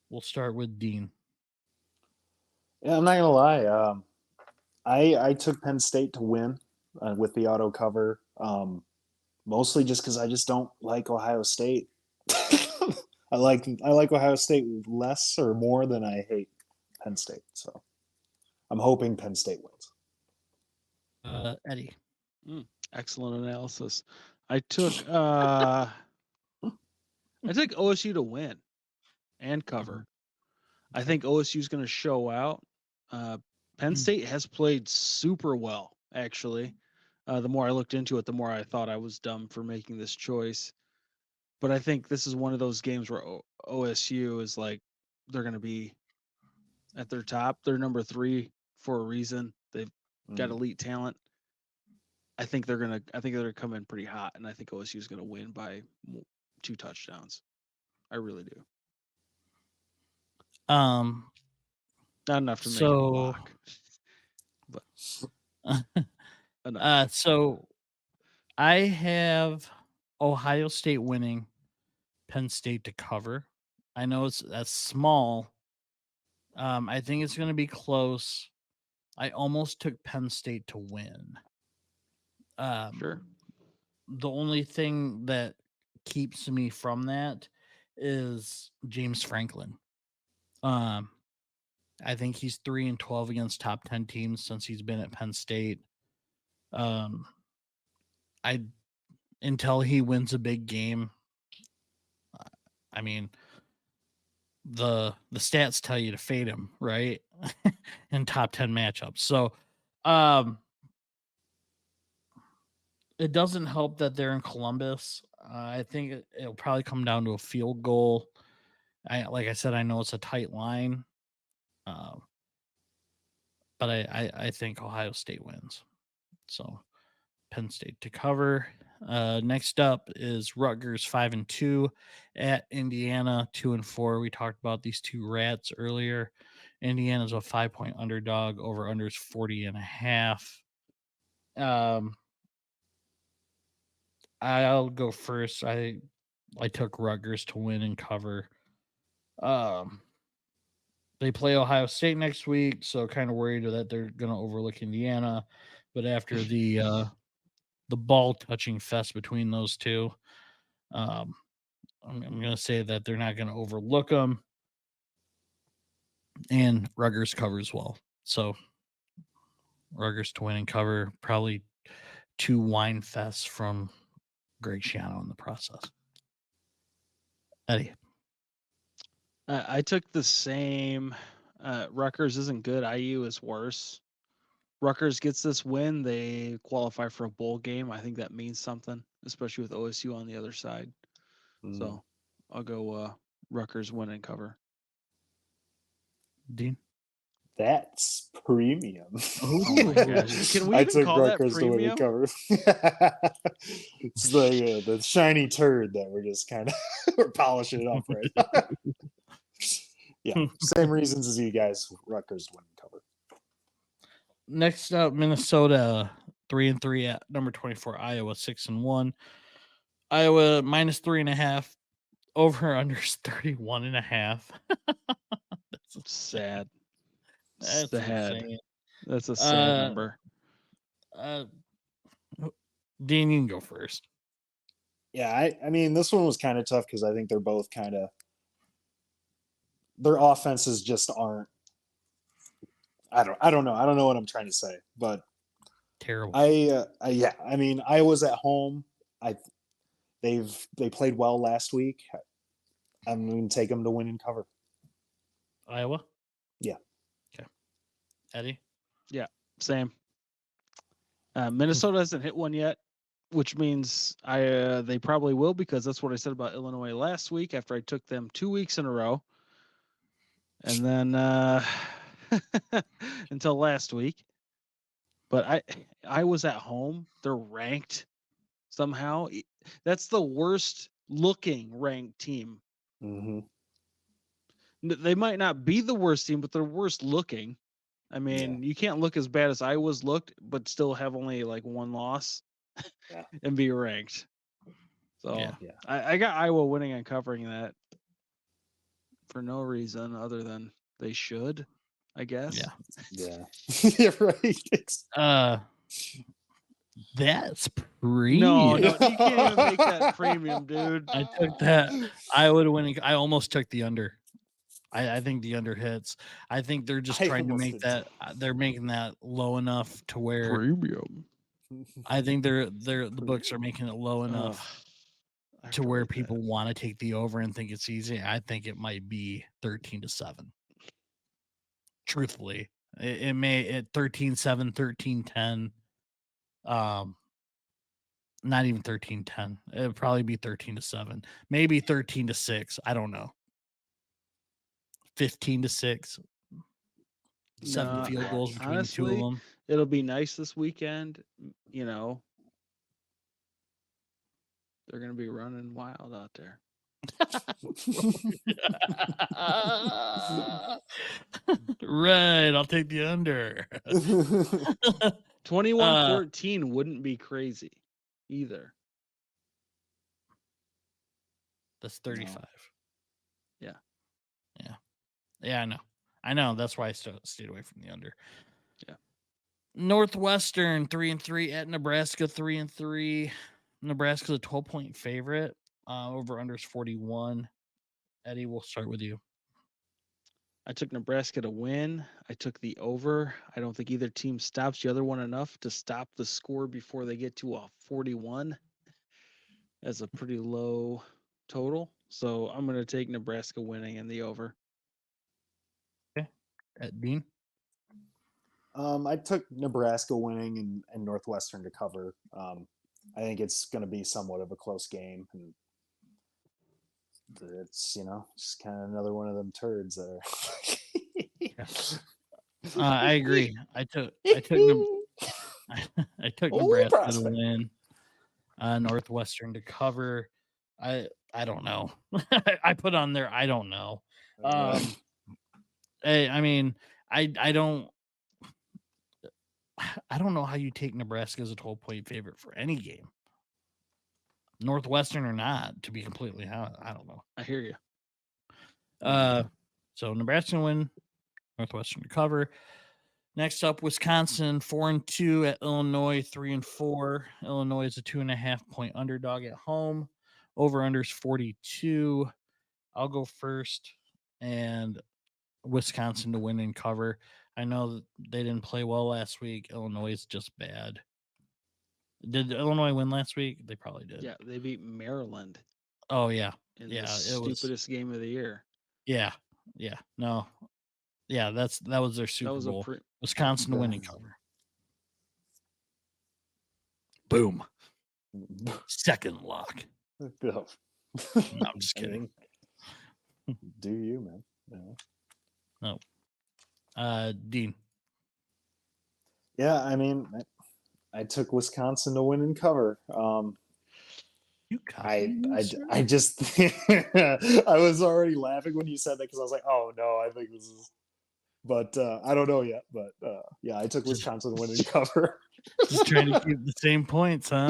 we'll start with Dean. Yeah, I'm not gonna lie. I took Penn State to win with the auto cover, mostly just because I just don't like Ohio State. I like Ohio State less or more than I hate Penn State. So I'm hoping Penn State wins. Eddie. Excellent analysis. I took OSU to win and cover. I think OSU is going to show out. Penn State has played super well, actually. The more I looked into it, the more I thought I was dumb for making this choice. But I think this is one of those games where OSU is like they're going to be at their top. They're number 3 for a reason. They've got Mm. elite talent. I think they're gonna come in pretty hot, and I think OSU is gonna win by 2 touchdowns. I really do. Not enough to make it a lock. But enough. So I have Ohio State winning, Penn State to cover. I know that's small. I think it's going to be close. I almost took Penn State to win. Sure. The only thing that keeps me from that is James Franklin. I think he's 3-12 against top 10 teams since he's been at Penn State. Until he wins a big game, I mean, the stats tell you to fade him, right? In top 10 matchups. So, it doesn't help that they're in Columbus. I think it'll probably come down to a field goal. Like I said, I know it's a tight line, but I think Ohio State wins. So Penn State to cover. Next up is Rutgers 5-2 at Indiana 2-4. We talked about these two rats earlier. Indiana's a 5-point underdog. Over under is 40.5. I'll go first. I took Rutgers to win and cover. They play Ohio State next week, so kind of worried that they're going to overlook Indiana. But after the ball touching fest between those two, I'm going to say that they're not going to overlook them, and Rutgers covers well. So Rutgers to win and cover, probably 2 wine fests from Greg Schiano in the process. Eddie. I took the same. Rutgers isn't good. IU is worse. Rutgers gets this win. They qualify for a bowl game. I think that means something, especially with OSU on the other side. So I'll go Rutgers win and cover. Dean? That's premium. Oh my gosh. Can we even call that premium? Cover. It's the shiny turd that we're just kind of we're polishing it up right now. Yeah, same reasons as you guys. Rutgers win and cover. Next up, Minnesota 3-3 at number 24. Iowa 6-1. Iowa minus 3.5. Over under 31.5. That's sad. That's sad. insane. That's a sad number. Dean, you can go first. Yeah, I mean, this one was kind of tough because I think they're both kind of their offenses just aren't. I don't know. I don't know what I'm trying to say, but terrible. I mean, I was at home. They played well last week. I'm going to take them to win and cover. Iowa? Yeah. Okay. Eddie? Yeah, same. Minnesota hasn't hit one yet, which means they probably will, because that's what I said about Illinois last week after I took them 2 weeks in a row. And then until last week. But I was at home. They're ranked somehow. That's the worst looking ranked team. Mm-hmm. They might not be the worst team, but they're worst looking. I mean, you can't look as bad as Iowa's looked, but still have only like one loss and be ranked. So I got Iowa winning and covering that for no reason other than they should, I guess. Yeah. You're right. That's premium. No, you can't even make that premium, dude. I took that. Iowa winning. I almost took the under. I think the under hits. I think they're just trying to make that. They're making that low enough to where premium. I think the books are making it low enough to where people want to take the over and think it's easy. I think it might be 13-7. Truthfully, it may at 13-7, 13-10. Not even 13-10. It would probably be 13-7. Maybe 13-6. I don't know. 15-6. 7 field goals between honestly, the two of them. It'll be nice this weekend, They're going to be running wild out there. Right, I'll take the under. 21-14 wouldn't be crazy either. That's 35. Yeah. Yeah, I know. That's why I stayed away from the under. Yeah. Northwestern 3-3 at Nebraska 3-3. Nebraska's a 12-point favorite. Over unders 41. Eddie, we'll start with you. I took Nebraska to win. I took the over. I don't think either team stops the other one enough to stop the score before they get to a 41 as a pretty low total. So I'm going to take Nebraska winning and the over. Okay. Dean? I took Nebraska winning and Northwestern to cover. I think it's going to be somewhat of a close game, and it's just kind of another one of them turds that are. I agree. I took Nebraska to win. Northwestern to cover. I don't know. I put on there. I don't know. I mean, I don't know how you take Nebraska as a 12-point favorite for any game, Northwestern or not. To be completely honest, I don't know. I hear you. So Nebraska win, Northwestern to cover. Next up, Wisconsin 4-2 at Illinois 3-4. Illinois is a 2.5-point underdog at home. Over unders 42. I'll go first, and Wisconsin to win and cover. I know they didn't play well last week. Illinois is just bad. Did Illinois win last week? They probably did. Yeah, they beat Maryland. Oh yeah, in the stupidest game of the year. Yeah, no, yeah. That was their Super Bowl. Wisconsin to win and cover. Boom. Second lock. No, I'm just kidding. Do you, man? No. Dean. Yeah, I mean, I took Wisconsin to win and cover. I just I was already laughing when you said that because I was like, oh no, I think this is. But I don't know yet. But yeah, I took Wisconsin to win and cover. Just trying to keep the same points, huh?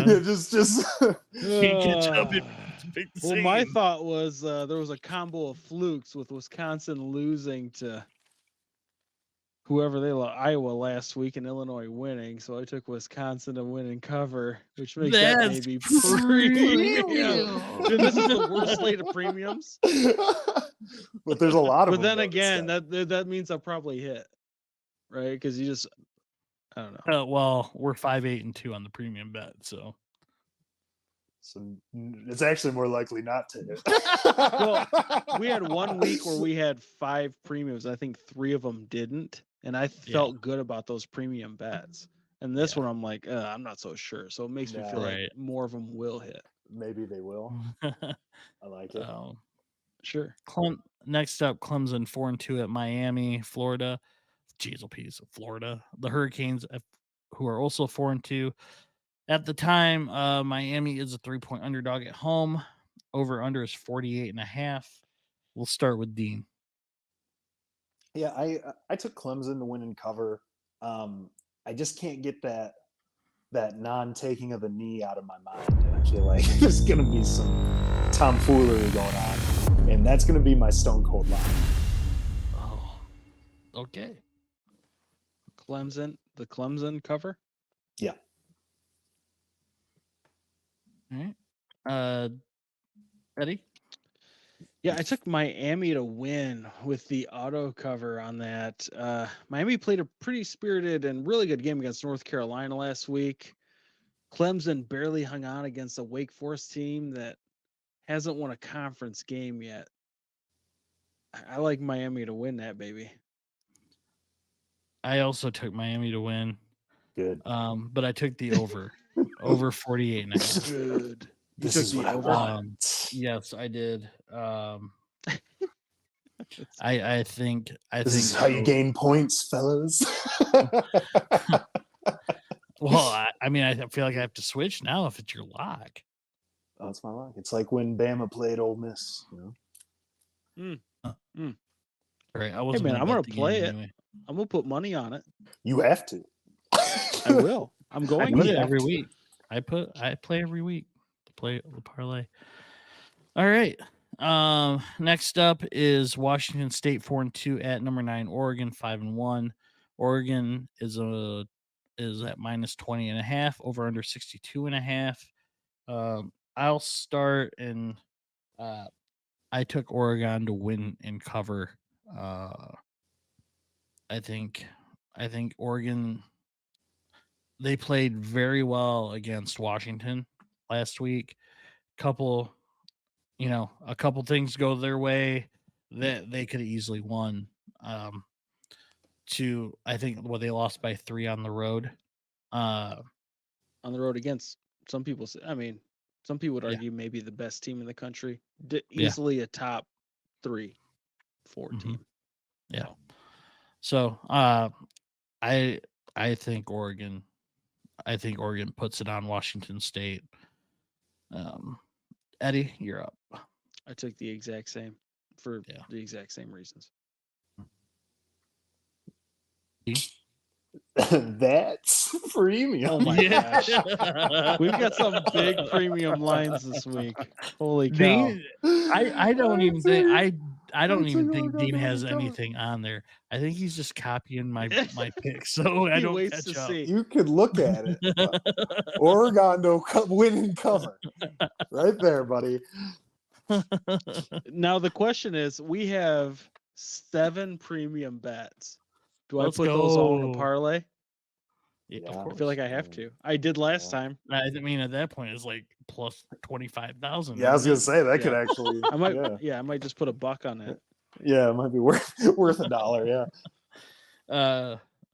Yeah, just can't catch up. Well, my thought was there was a combo of flukes with Wisconsin losing to whoever they Iowa last week and Illinois winning. So I took Wisconsin to win and cover, which makes that maybe premium. Dude, this is the worst slate of premiums. But there's a lot of. But then again, that means I'll probably hit, right? Because you just, I don't know. Well, we're 5-8-2 on the premium bet, so it's actually more likely not to hit. Well, we had 1 week where we had 5 premiums. I think 3 of them didn't, and I felt good about those premium bets. And this one, I'm like, I'm not so sure. So it makes me feel like more of them will hit. Maybe they will. I like it. Sure. Next up, Clemson 4-2 at Miami, Florida. Jeez, Florida. The Hurricanes, who are also 4-2. At the time, Miami is a 3-point underdog at home. Over under is 48.5. We'll start with Dean. Yeah, I took Clemson to win and cover. I just can't get that non-taking of the knee out of my mind. And I feel like there's going to be some tomfoolery going on. And that's going to be my stone cold line. Oh, okay. The Clemson cover? Yeah. All right. Eddie? Yeah, I took Miami to win with the auto cover on that. Miami played a pretty spirited and really good game against North Carolina last week. Clemson barely hung on against a Wake Forest team that hasn't won a conference game yet. I like Miami to win that, baby. I also took Miami to win. Good. But I took the over. Over 48.5. Good. This is what I want. Yes, I did. I think this is how you gain points, fellas. Well, I mean, I feel like I have to switch now if it's your lock. Oh, it's my lock. It's like when Bama played Ole Miss. Right. I Hey wasn't man, I'm bet gonna the play game it. anyway. I'm gonna put money on it. You have to. I will. I'm I going put to. it every week. I play every week to play the parlay. All right. Next up is Washington State 4-2 at number 9, Oregon 5-1. Oregon is at -20.5, over under 62.5. I'll start, and I took Oregon to win and cover. I think Oregon, they played very well against Washington last week. A couple things go their way that they could have easily won. I think they lost by 3 on the road. On the road against some people. I mean, some people would Yeah. argue maybe the best team in the country, Yeah. easily a top 3, 4 Mhm. team. Yeah. So, So I think Oregon puts it on Washington State. Eddie, you're up. I took the exact same for Yeah. the exact same reasons. That's premium. Oh my gosh. We've got some big premium lines this week. Holy cow. Dean, I don't even think I don't I'd even say think Oregon Dean to has win and cover. anything on there. I think he's just copying my picks, so I He don't waits catch to up. see. You could look at it. But Oregon to win and cover. Right there, buddy. Now the question is, we have 7 premium bets. Do Let's I put those all in a go. parlay? Yeah, Yeah. of I course. feel like I have to. I did last time. I mean, at that point, it's like plus 25,000. Yeah, I was gonna say that could Yeah. actually. I might Yeah, I might just put $1 on it. yeah, it might be worth $1. Yeah.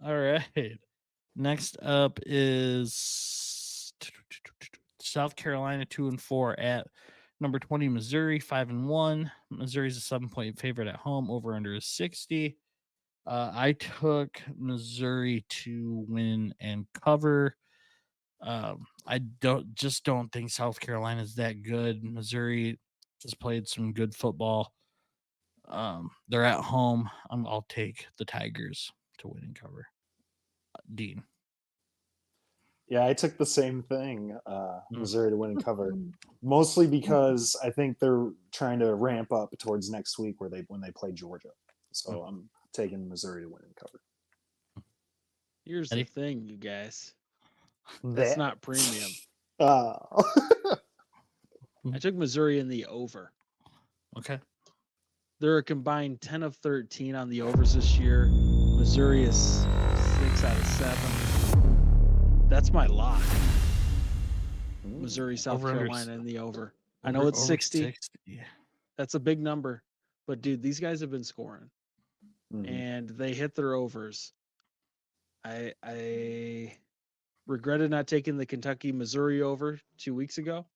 All right. Next up is South Carolina 2-4 at number 20, Missouri 5-1. Missouri's a 7-point favorite at home. Over under is 60. I took Missouri to win and cover. I don't think South Carolina is that good. Missouri has played some good football. They're at home. I'll take the Tigers to win and cover. Dean. Yeah, I took the same thing, Missouri to win and cover, mostly because I think they're trying to ramp up towards next week when they play Georgia. So I'm taking Missouri to win and cover. Here's Eddie? the thing, you guys. That's not premium. I I took Missouri in the over. Okay. They're a combined 10 of 13 on the overs this year. Missouri is 6 out of 7. That's my lock. Missouri, South Carolina in the over. I know it's 60. Yeah. That's a big number. But, dude, these guys have been scoring. And they hit their overs. I regretted not taking the Kentucky-Missouri over 2 weeks ago.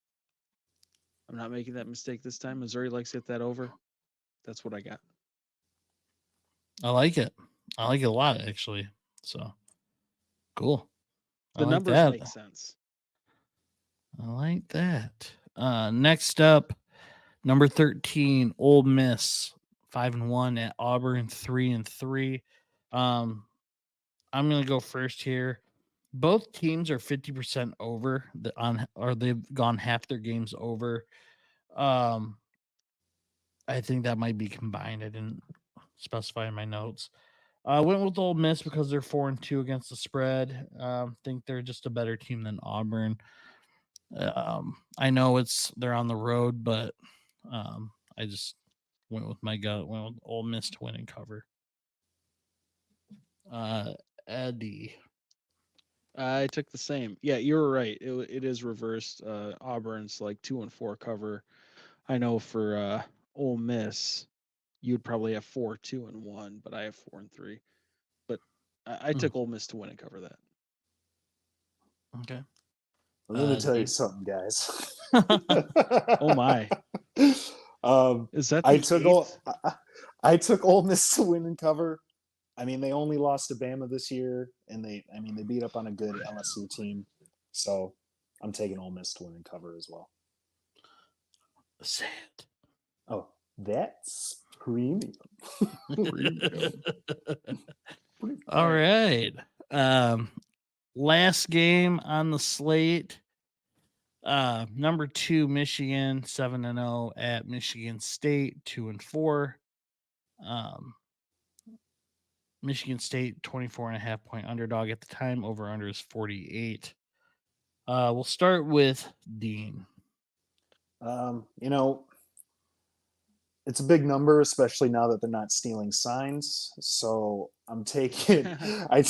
I'm not making that mistake this time. Missouri likes to hit that over. That's what I got. I like it. I like it a lot, actually. So, cool. The numbers make sense. I like that. Next up, number 13, Ole Miss 5-1 at Auburn 3-3. I'm gonna go first here. Both teams are 50% over or they've gone half their games over. I think that might be combined. I didn't specify in my notes. I went with Ole Miss because they're 4-2 against the spread. Think they're just a better team than Auburn. I know they're on the road, but I just went with my gut. Went with Ole Miss to win and cover. Eddie. I took the same. Yeah, you were right. It is reversed. Auburn's like 2-4 cover. I know for Ole Miss, you'd probably have 4-2-1, but I have 4-3. But I took Ole Miss to win and cover that. Okay. Let me tell you something, guys. Oh my! Is that I took Ole Miss to win and cover. I mean, they only lost to Bama this year, and they beat up on a good LSU team. So I'm taking Ole Miss to win and cover as well. Sad. Oh, that's premium. Premium. All right. Last game on the slate. Number 2, Michigan, 7-0 at Michigan State, 2-4. Michigan State, 24.5 point underdog at the time. Over under is 48. We'll start with Dean. You know, it's a big number, especially now that they're not stealing signs. So I'm taking. I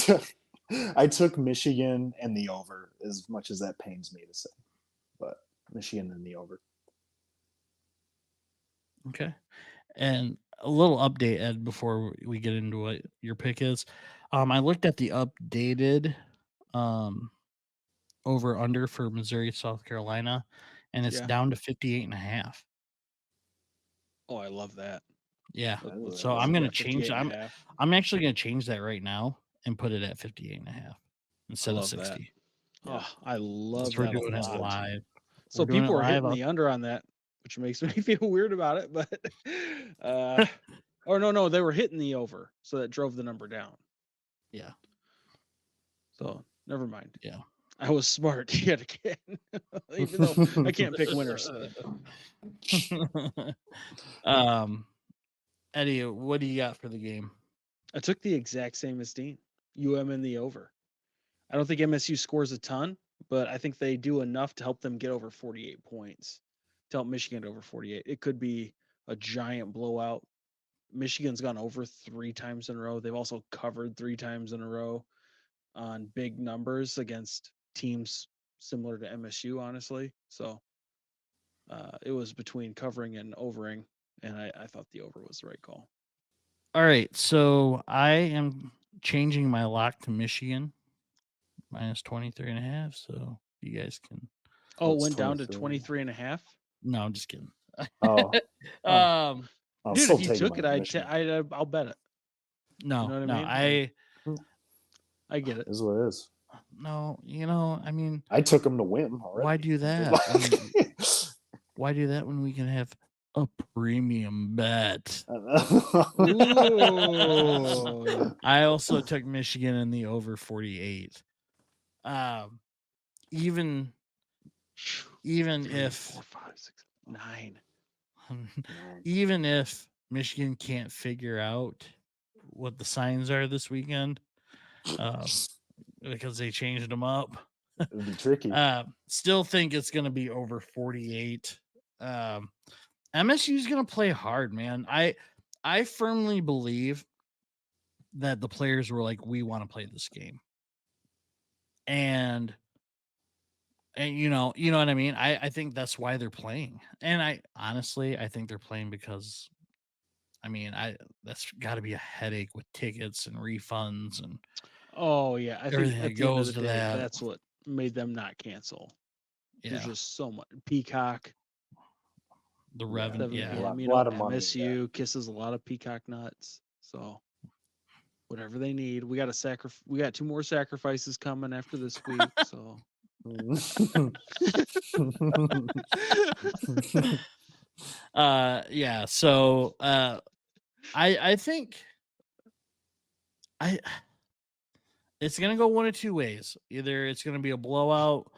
took Michigan and the over, as much as that pains me to say, but Michigan and the over. Okay. And a little update, Ed, before we get into what your pick is. I looked at the updated over under for Missouri, South Carolina, and it's Yeah. down to 58.5. Oh, I love that. Yeah. Let's So go I'm with gonna that, change. 58.5. I'm actually gonna change that right now and put it at 58.5 instead of love that. 60. Yeah. Oh, I love Since we're that a doing it lot. live. So We're doing people it are hitting live. the under on that, which makes me feel weird about it. But or no, they were hitting the over, so that drove the number down. Yeah. So never mind. Yeah. I was smart yet again, even though I can't pick winners. Eddie, what do you got for the game? I took the exact same as Dean. UM in the over. I don't think MSU scores a ton, but I think they do enough to help them get over 48 points. To help Michigan get over 48. It could be a giant blowout. Michigan's gone over 3 times in a row. They've also covered 3 times in a row on big numbers against teams similar to MSU, honestly. So it was between covering and overing, and I thought the over was the right call. All right, so I am changing my lock to Michigan minus 23.5. So you guys can. Oh, it What's went down to 23? 23.5. No, I'm just kidding. Oh, um, I'll Dude, still if you take took it, Michigan. I'll bet it. no, You know what I no, mean? I get it. Is what it is. no. I mean, I took them to win already. why do that? Why do that when we can have a premium bet? Ooh. I also took Michigan in the over 48. Even 3, if 4, 5, 6, 9. even if Michigan can't figure out what the signs are this weekend, because they changed them up, It'd be tricky. still think it's going to be over 48. MSU is going to play hard, man. I firmly believe that the players were like, we want to play this game, and you know what I mean. I think that's why they're playing, and I think they're playing because, I mean, that's got to be a headache with tickets and refunds and Oh yeah, I think everything at that the end of goes the to day, that. that's what made them not cancel. There's Yeah, just so much Peacock. the revenue. 7 Yeah, p.m. A You lot know, of money, MSU kisses a lot of Peacock nuts. So whatever they need, we got to We got 2 more sacrifices coming after this week. So yeah. So I think it's gonna go one of two ways. Either it's gonna be a blowout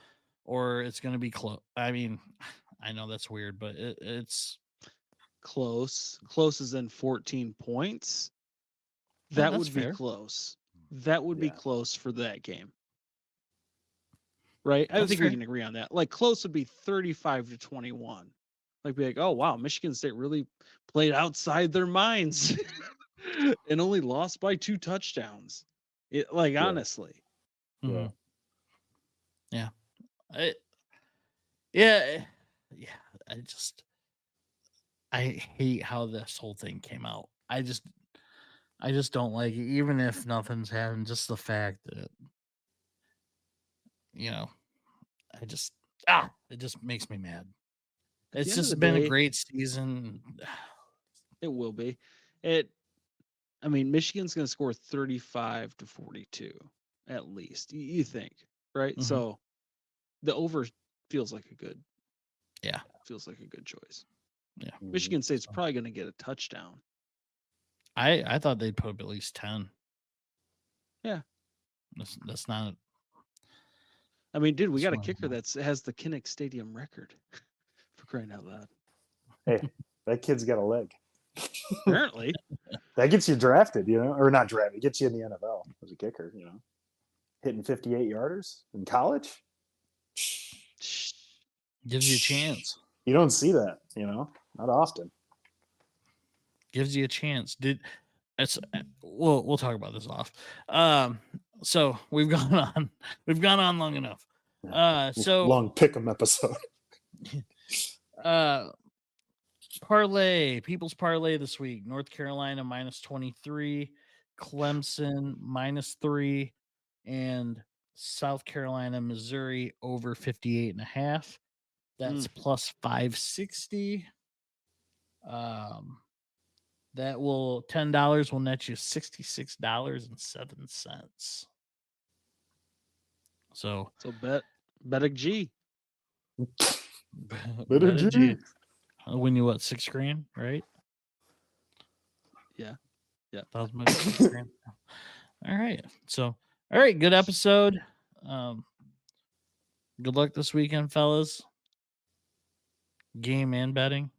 or it's gonna be close. I mean, I know that's weird, but it's close. Close is in 14 points. Oh, That that's would be fair. close. That would be Yeah. close for that game. Right? I That's think fair. we can agree on that. Like close would be 35-21. Like be like, oh wow, Michigan State really played outside their minds and only lost by 2 touchdowns. It like honestly. Mhm. Yeah. Yeah. Yeah. I hate how this whole thing came out. I just don't like it, even if nothing's happened. Just the fact that, it just makes me mad. At the It's end of the just been a day, great season. it will be. I mean, Michigan's going to score 35-42 at least. You think, right? Mhm. So the over feels like a good choice. Yeah. Michigan State's probably going to get a touchdown. I thought they'd put up at least 10. Yeah. That's not. I mean, dude, we got a Smart. kicker that has the Kinnick Stadium record. For crying out loud. Hey, that kid's got a leg. Apparently. That gets you drafted, or not drafted. It gets you in the NFL as a kicker, hitting 58 yarders in college. Gives you a chance. You don't see that, not often. Gives you a chance. We'll talk about this off. So we've gone on long enough. So long Pickem episode. People's parlay this week. North Carolina -23, Clemson -3, and South Carolina, Missouri over 58.5. That's plus 560. That will $10 will net you $66.07. So bet a G. Bet a G. I'll win you what, $6,000, right? Yeah. $1,000. All right. So, all right, good episode. Good luck this weekend, fellas. Game and betting.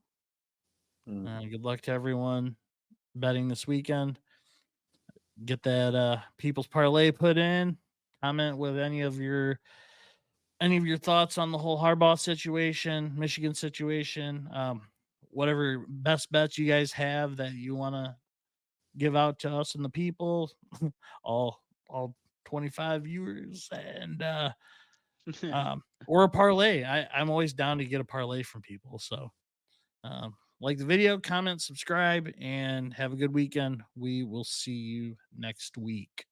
Good luck to everyone betting this weekend. Get that people's parlay put in. Comment with any of your thoughts on the whole Harbaugh situation, Michigan situation, whatever best bets you guys have that you want to give out to us and the people, all 25 viewers, and or a parlay. I'm always down to get a parlay from people. So like the video, comment, subscribe, and have a good weekend. We will see you next week.